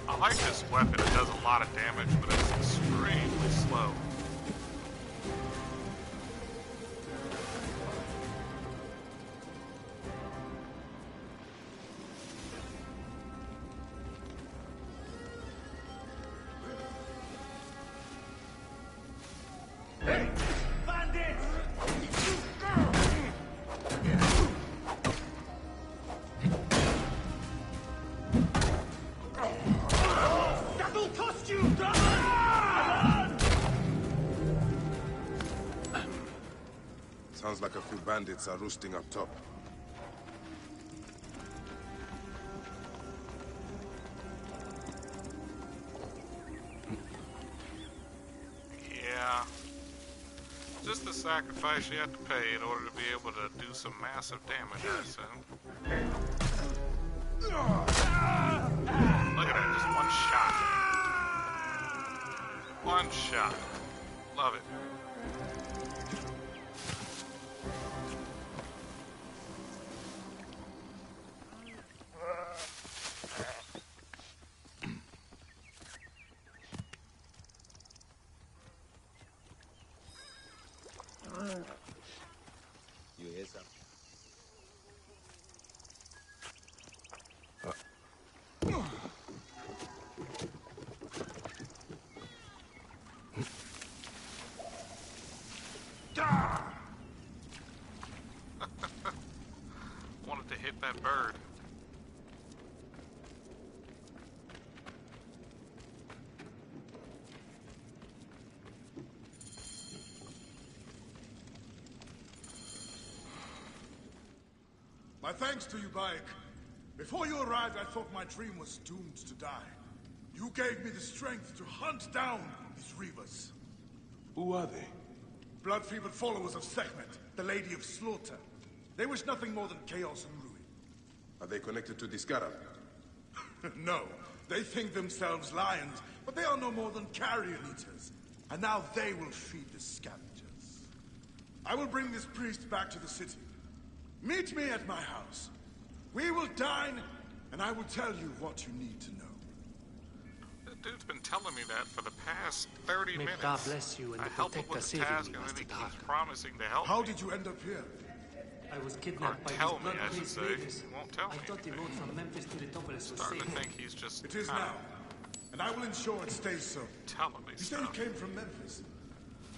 Speaker 1: I like this weapon. It does a lot of damage, but it's extremely slow.
Speaker 14: That'll cost you!
Speaker 2: Sounds like a few bandits are roosting up top.
Speaker 1: Yeah. Just the sacrifice you have to pay in order to be able to do some massive damage, I assume. Look at that, just one shot. One shot. Love it.
Speaker 6: You hear something?
Speaker 1: Wanted to hit that bird.
Speaker 4: My thanks to you, Bayek. Before you arrived, I thought my dream was doomed to die. You gave me the strength to hunt down these reavers.
Speaker 2: Who are they?
Speaker 4: Blood-fevered followers of Sekhmet, the Lady of Slaughter. They wish nothing more than chaos and ruin.
Speaker 2: Are they connected to the Scarab?
Speaker 4: No, they think themselves lions, but they are no more than carrion eaters. And now they will feed the scavengers. I will bring this priest back to the city. Meet me at my house. We will dine, and I will tell you what you need to know.
Speaker 1: The dude's been telling me that for the past 30 minutes.
Speaker 9: God bless you and
Speaker 1: I help him with the task, and then he keeps promising to help
Speaker 4: How
Speaker 1: me.
Speaker 4: did you end up here?
Speaker 9: I was kidnapped by
Speaker 1: tell
Speaker 9: these
Speaker 1: me,
Speaker 9: blood
Speaker 1: I should
Speaker 9: priest
Speaker 1: say.
Speaker 9: raiders.
Speaker 1: He won't tell
Speaker 9: I
Speaker 1: me
Speaker 9: thought the road from Memphis to Litopolis was
Speaker 1: Starting
Speaker 9: safe.
Speaker 1: to think he's just
Speaker 4: It is now, and I will ensure it stays so.
Speaker 1: telling me
Speaker 4: You say you came from Memphis.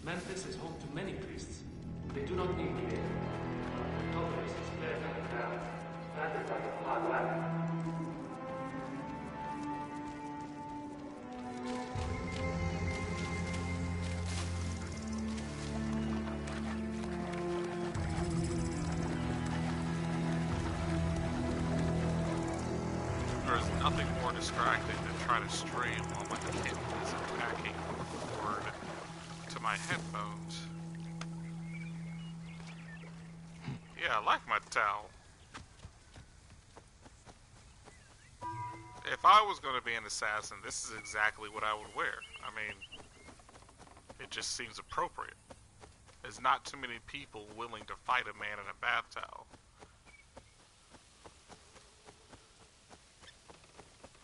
Speaker 9: Memphis is home to many priests. They do not need me there. Litopolis is clear from the ground. That is like a hard life.
Speaker 1: There's nothing more distracting than trying to stream while my kid is attacking the cord to my headphones. Yeah, I like my towel. If I was going to be an assassin, this is exactly what I would wear. I mean, it just seems appropriate. There's not too many people willing to fight a man in a bath towel.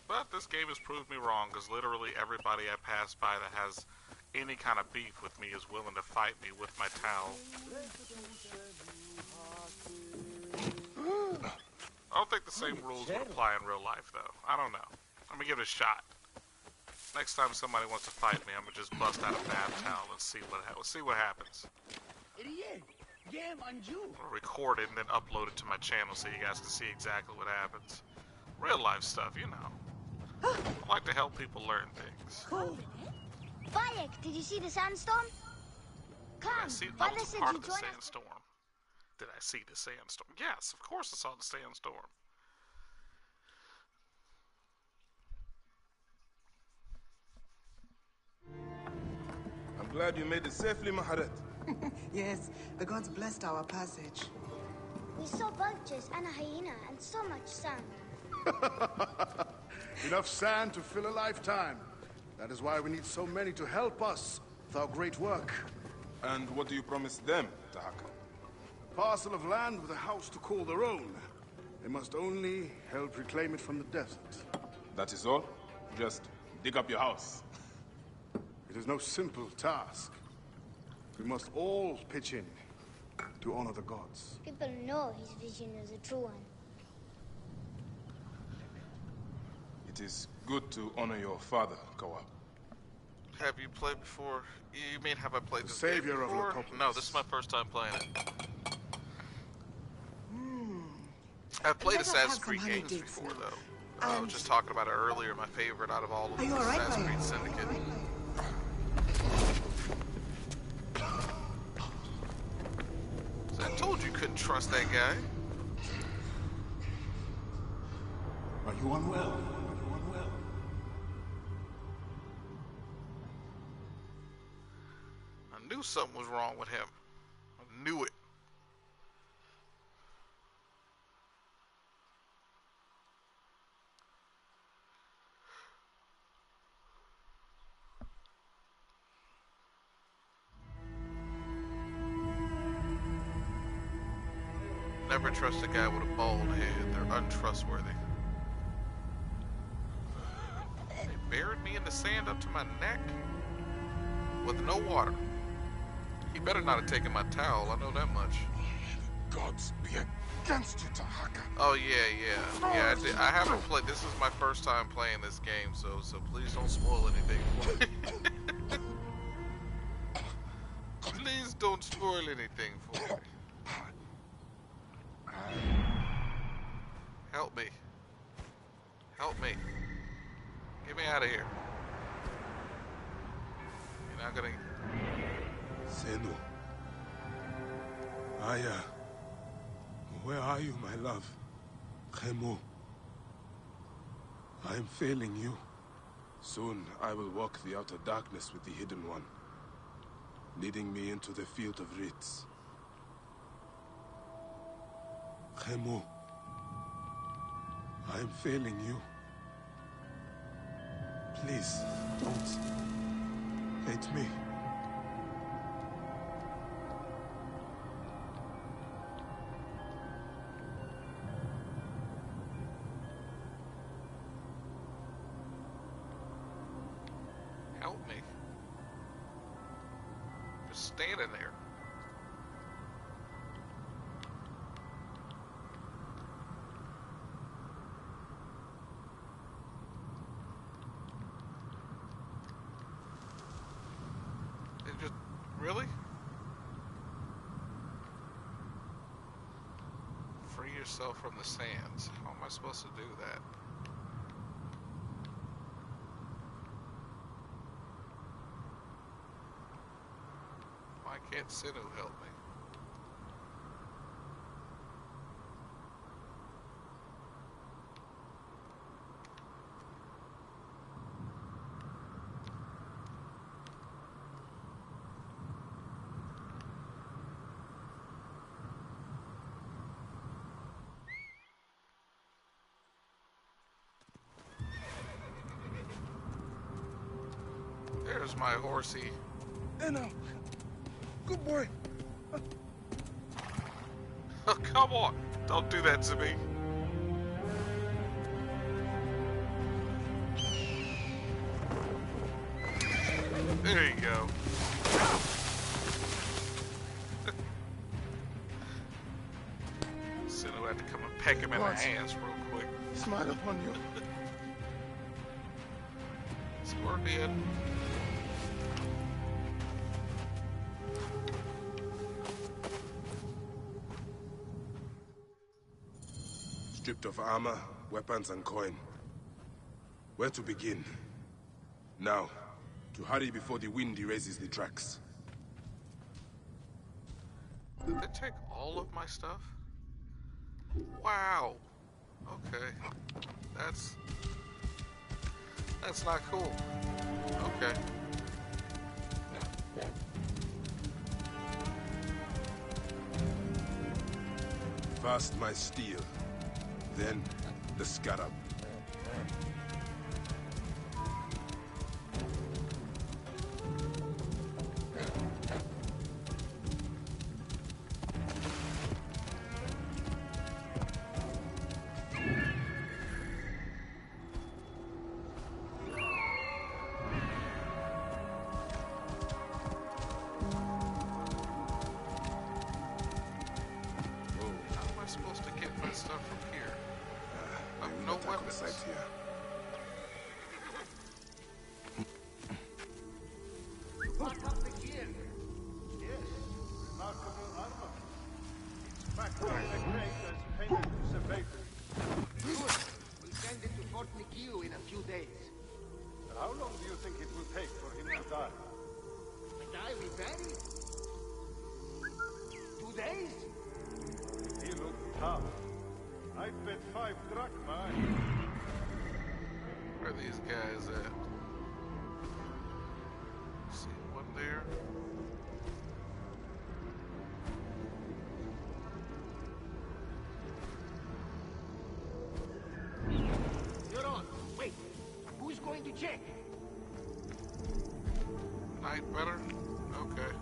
Speaker 1: But this game has proved me wrong, because literally everybody I pass by that has any kind of beef with me is willing to fight me with my towel. I don't think the same rules would apply in real life, though. I don't know. I'm gonna give it a shot. Next time somebody wants to fight me, I'm gonna just bust out a bath towel and see what happens. I'll record it and then upload it to my channel so you guys can see exactly what happens. Real life stuff, you know. I like to help people learn things.
Speaker 11: Bayek, did you see the sandstorm? Come, Father said
Speaker 1: part
Speaker 11: you
Speaker 1: of the
Speaker 11: join us.
Speaker 1: sandstorm. Did I see the sandstorm? Yes, of course I saw the sandstorm.
Speaker 2: I'm glad you made it safely, Maharet.
Speaker 13: Yes, the gods blessed our passage.
Speaker 11: We saw vultures and a hyena and so much sand.
Speaker 4: Enough sand to fill a lifetime. That is why we need so many to help us with our great work.
Speaker 2: And what do you promise them, Tahaka?
Speaker 4: A parcel of land with a house to call their own. They must only help reclaim it from the desert.
Speaker 2: That is all? Just dig up your house.
Speaker 4: It is no simple task. We must all pitch in to honor the gods.
Speaker 11: People know his vision is a true one.
Speaker 2: It is good to honor your father, Kawab.
Speaker 1: Have you played before? You mean have I played
Speaker 4: The
Speaker 1: this
Speaker 4: savior
Speaker 1: game
Speaker 4: of
Speaker 1: before?
Speaker 4: Litopolis.
Speaker 1: No, this is my first time playing it. I've played
Speaker 13: Let us
Speaker 1: Assassin's
Speaker 13: have
Speaker 1: Creed
Speaker 13: some
Speaker 1: games
Speaker 13: honey
Speaker 1: before,
Speaker 13: dates
Speaker 1: though. I was just talking about it earlier. My favorite out of all of them
Speaker 13: Are you
Speaker 1: is
Speaker 13: all right,
Speaker 1: Assassin's
Speaker 13: Ryan?
Speaker 1: Creed Syndicate. So I told you couldn't trust that guy.
Speaker 4: Are you unwell? Are you unwell?
Speaker 1: I knew something was wrong with him. I knew it. Never trust a guy with a bald head. They're untrustworthy. They buried me in the sand up to my neck with no water. He better not have taken my towel, I know that much.
Speaker 2: Gods be against you, Tahaka.
Speaker 1: Oh yeah. I haven't played. This is my first time playing this game, so please don't spoil anything for me. Please don't spoil anything for me. Help me. Help me. Get me out of here. You're not gonna...
Speaker 2: Senu. Aya. Where are you, my love? Khemu. I am failing you. Soon I will walk the outer darkness with the Hidden One, leading me into the field of Ritz. Khemu. I am failing you. Please, don't hate me.
Speaker 1: me. Just standing there. It just, really? Free yourself from the sands. How am I supposed to do that? Why can't Sinu help me? There's my horsey.
Speaker 2: Eno! Good boy!
Speaker 1: Oh, come on! Don't do that to me. There you go. Sinu had to come and peck him in the hands real quick.
Speaker 2: Smile upon you.
Speaker 1: Scorpion.
Speaker 2: Stripped of armor, weapons, and coin. Where to begin? Now, to hurry before the wind erases the tracks.
Speaker 1: Did they take all of my stuff? Wow. Okay. That's not cool. Okay.
Speaker 2: First my steel, then the scarab.
Speaker 12: How long do you think it will take for him to die?
Speaker 10: Die with Barry? 2 days?
Speaker 12: He looked tough. I'd bet 5 drachma.
Speaker 1: Where are these guys at? See one there?
Speaker 10: You're on. Wait. Who's going to check?
Speaker 1: Night better? Okay.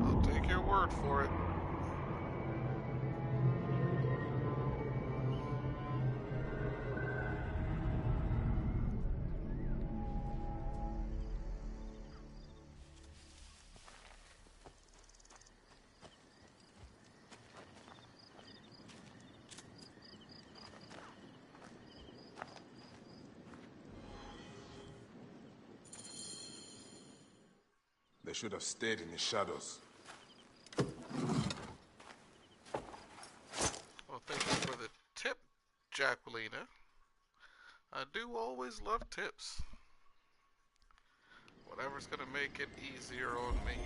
Speaker 1: I'll take your word for it.
Speaker 2: They should have stayed in the shadows.
Speaker 1: Well, thank you for the tip, Jacquelina. I do always love tips. Whatever's gonna make it easier on me.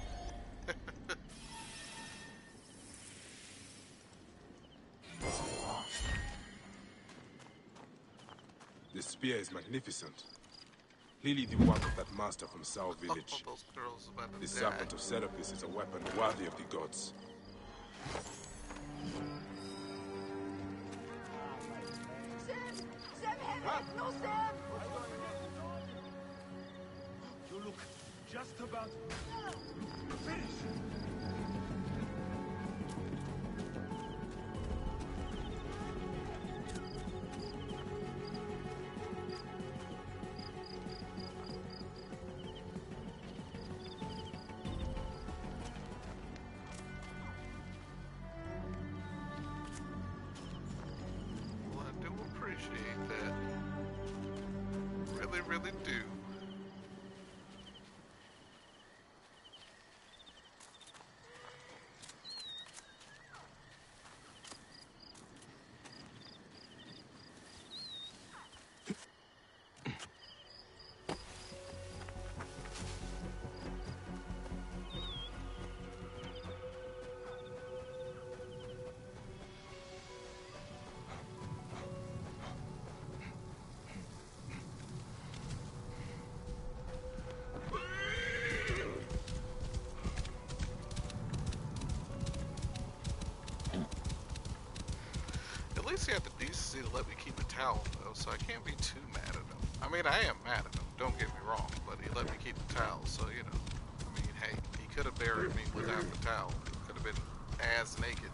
Speaker 2: This spear is magnificent. Clearly the work of that master from Sao village.
Speaker 1: Those girls about to
Speaker 2: This
Speaker 1: die.
Speaker 2: serpent of Serapis is a weapon worthy of the gods.
Speaker 5: Sam! Sam, have it! No, Sam!
Speaker 14: You look just about finished.
Speaker 1: really do. At least he had the decency to let me keep a towel, though, so I can't be too mad at him. I mean, I am mad at him, don't get me wrong, but he let me keep the towel, so, you know. I mean, hey, he could have buried me without the towel. Could have been ass naked.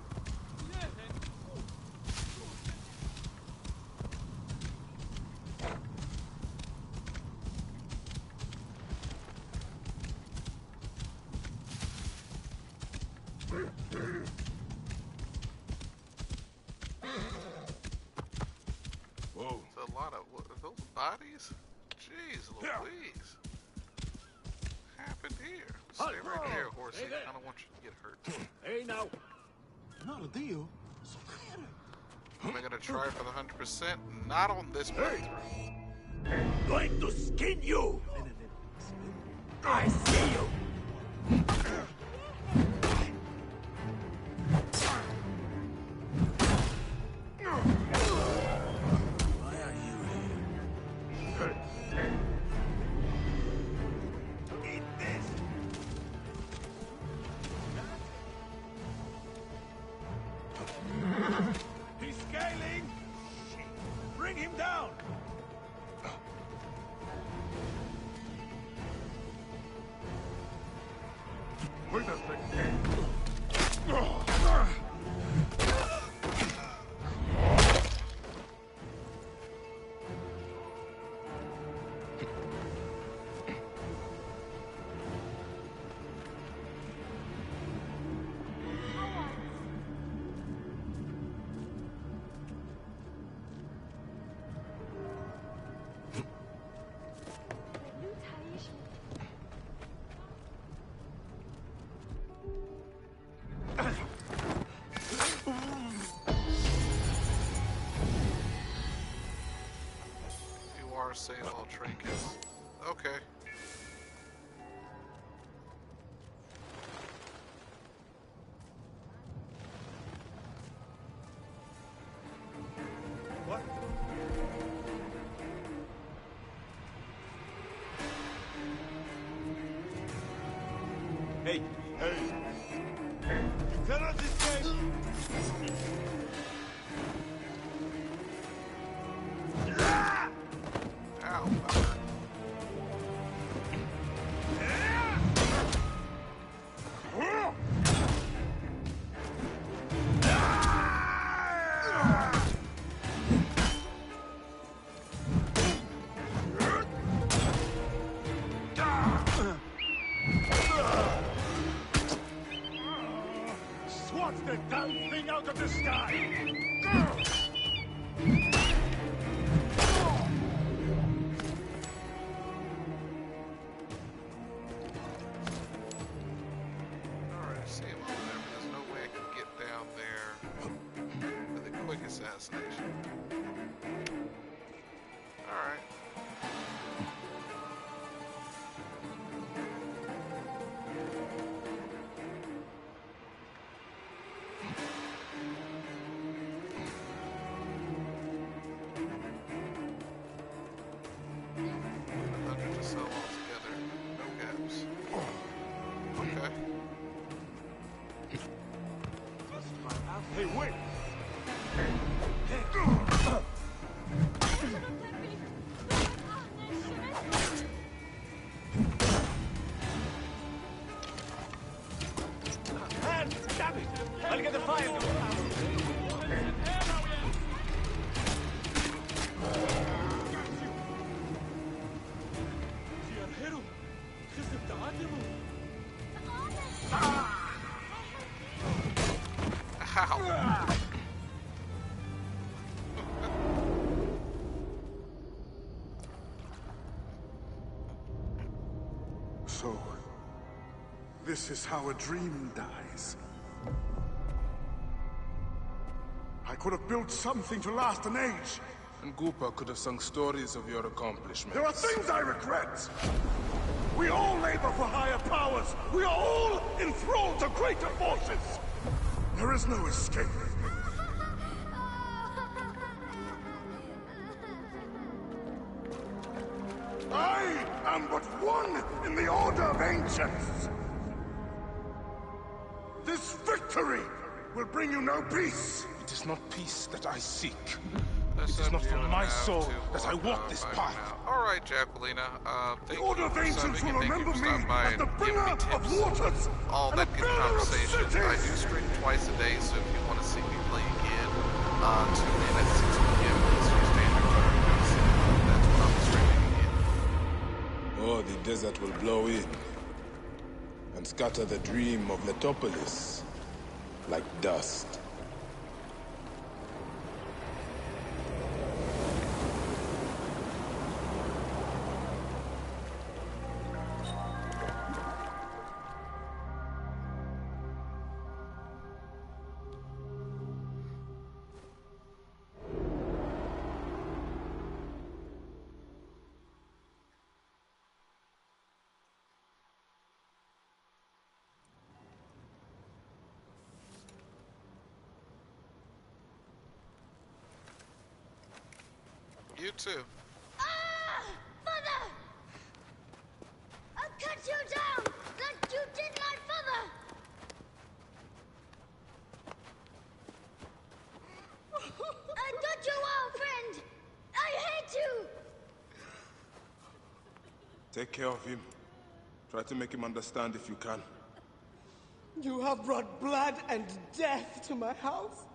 Speaker 2: Whoa.
Speaker 1: There's a lot of, what, are those bodies? Jeez Louise. Happened here? Stay right here, horsey. I don't want you to get hurt.
Speaker 14: Hey now.
Speaker 3: No, do you?
Speaker 1: Am I gonna try for the 100%? Not on this playthrough.
Speaker 14: Going to skin you. I see you.
Speaker 3: Why are you here?
Speaker 14: Eat this. He's scaling. Bring him down.
Speaker 2: Wait a second.
Speaker 1: You are save all trinkets. Okay.
Speaker 8: What? Hey! Hey! You cannot escape!
Speaker 1: Ow.
Speaker 14: Swat the damn thing out of the sky.
Speaker 1: Alright, see him over there, but there's no way I can get down there with a quick assassination. Alright.
Speaker 14: Hey, wait! Hands! Damn it! I'll get the fire going.
Speaker 1: Ow.
Speaker 4: This is how a dream dies. I could have built something to last an age.
Speaker 2: And Goopa could have sung stories of your accomplishments.
Speaker 4: There are things I regret. We all labor for higher powers. We are all enthralled to greater forces. There is no escape. I am but one in the Order of Ancients. This victory will bring you no peace.
Speaker 2: It is not peace that I seek. It is not for my soul that I walk this path.
Speaker 1: Alright, Jacquelina. Thank
Speaker 4: The Order
Speaker 1: you
Speaker 4: of
Speaker 1: for
Speaker 4: Ancients
Speaker 1: subbing,
Speaker 4: will
Speaker 1: and thank you
Speaker 4: remember
Speaker 1: for
Speaker 4: me
Speaker 1: stopping by
Speaker 4: as the
Speaker 1: and
Speaker 4: bringer
Speaker 1: giving me
Speaker 4: of
Speaker 1: tips.
Speaker 4: waters.
Speaker 1: All
Speaker 4: and
Speaker 1: that
Speaker 4: the
Speaker 1: good
Speaker 4: builder of
Speaker 1: conversation. I do
Speaker 4: cities.
Speaker 1: stream twice a day, so if you want to see me play again, tune in at 6 p.m. Eastern Standard Time. That's when I'm streaming again.
Speaker 2: Oh, the desert will blow in and scatter the dream of Letopolis like dust.
Speaker 1: You too.
Speaker 11: Ah! Mother! I'll cut you down, like you did my father! I thought you were a friend! I hate you!
Speaker 2: Take care of him. Try to make him understand if you can.
Speaker 13: You have brought blood and death to my house.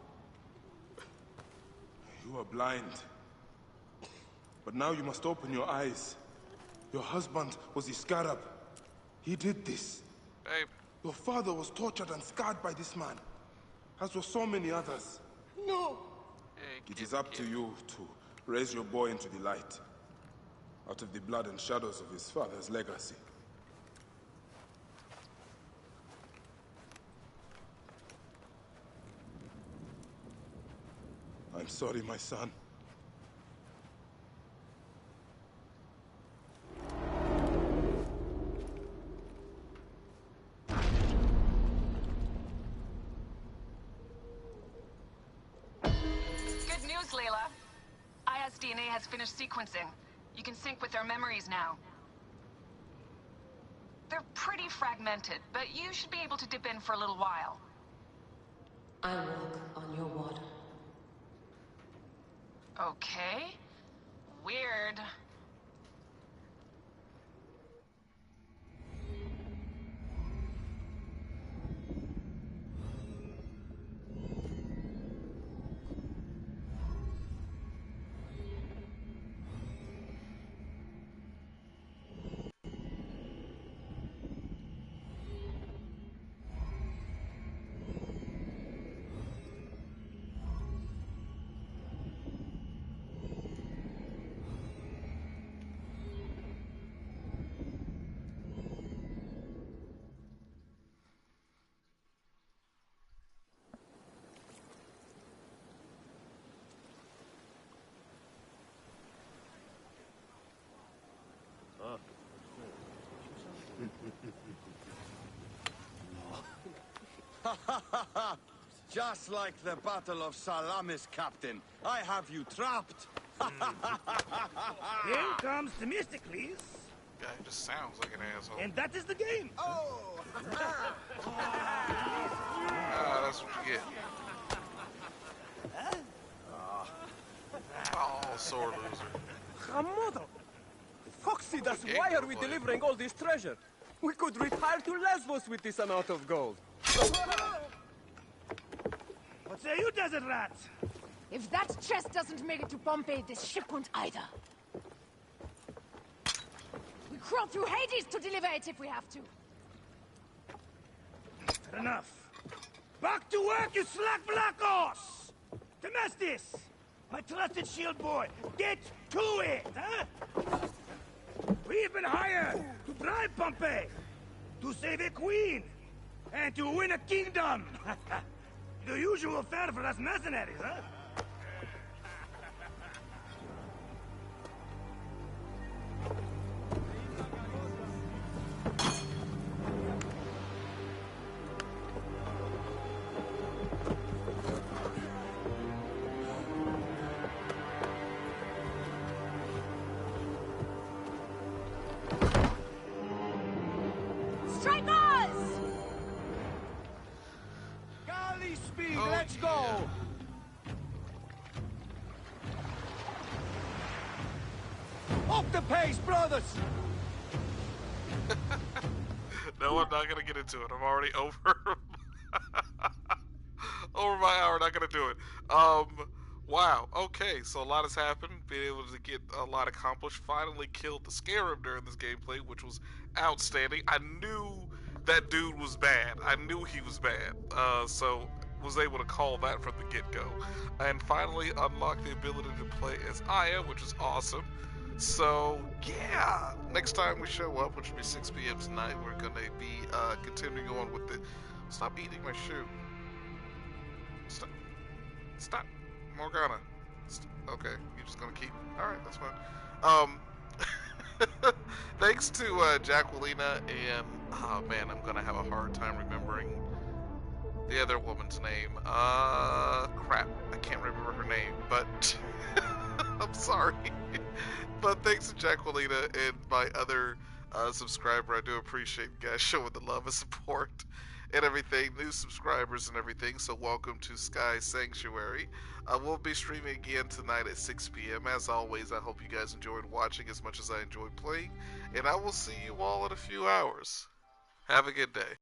Speaker 2: You are blind. But now you must open your eyes. Your husband was the scarab. He did this.
Speaker 1: Babe.
Speaker 2: Your father was tortured and scarred by this man, as were so many others.
Speaker 13: No.
Speaker 2: It is up to you to raise your boy into the light, out of the blood and shadows of his father's legacy. I'm sorry, my son.
Speaker 15: Good news, Layla. Aya's DNA has finished sequencing. You can sync with their memories now. They're pretty fragmented, but you should be able to dip in for a little while.
Speaker 16: I walk on your water.
Speaker 15: Okay. Weird.
Speaker 12: Just like the Battle of Salamis, Captain. I have you trapped.
Speaker 14: Here comes Themistocles.
Speaker 1: Guy just sounds like an asshole.
Speaker 14: And that is the game.
Speaker 12: Oh!
Speaker 1: That's what you get. Oh, sore loser.
Speaker 17: Hamodo! Foxy, that's why are we delivering all this treasure? We could retire to Lesbos with this amount of gold.
Speaker 14: What say you, desert rats?
Speaker 5: If that chest doesn't make it to Pompeii, this ship won't either. We crawl through Hades to deliver it if we have to.
Speaker 14: Enough. Back to work, you slack black horse! Domestis! My trusted shield boy, get to it, huh? We've been hired to bribe Pompeii. to save a queen, and to win a kingdom. The usual fare for us mercenaries, huh?
Speaker 7: Strikers!
Speaker 17: Galley speed, let's go! Up the pace, brothers!
Speaker 1: No, I'm not gonna get into it. I'm already over over my hour. Not gonna do it. Wow. Okay, so a lot has happened. Being able to get a lot accomplished. Finally killed the Scarab during this gameplay, which was outstanding. I knew that dude was bad. I knew he was bad. So was able to call that from the get-go, and finally unlocked the ability to play as Aya, which is awesome. So yeah, next time we show up, which will be 6 p.m. tonight, we're gonna be continuing on with the. Stop eating my shoe. Stop, Morgana. Okay, you're just gonna keep. All right, that's fine. Thanks to Jacquelina and oh man, I'm gonna have a hard time remembering the other woman's name. Crap, I can't remember her name, but I'm sorry. But thanks to Jacquelina and my other subscriber, I do appreciate you guys showing the love and support and everything, new subscribers and everything, so welcome to Sky Sanctuary. We'll be streaming again tonight at 6 p.m. As always, I hope you guys enjoyed watching as much as I enjoyed playing, and I will see you all in a few hours. Have a good day.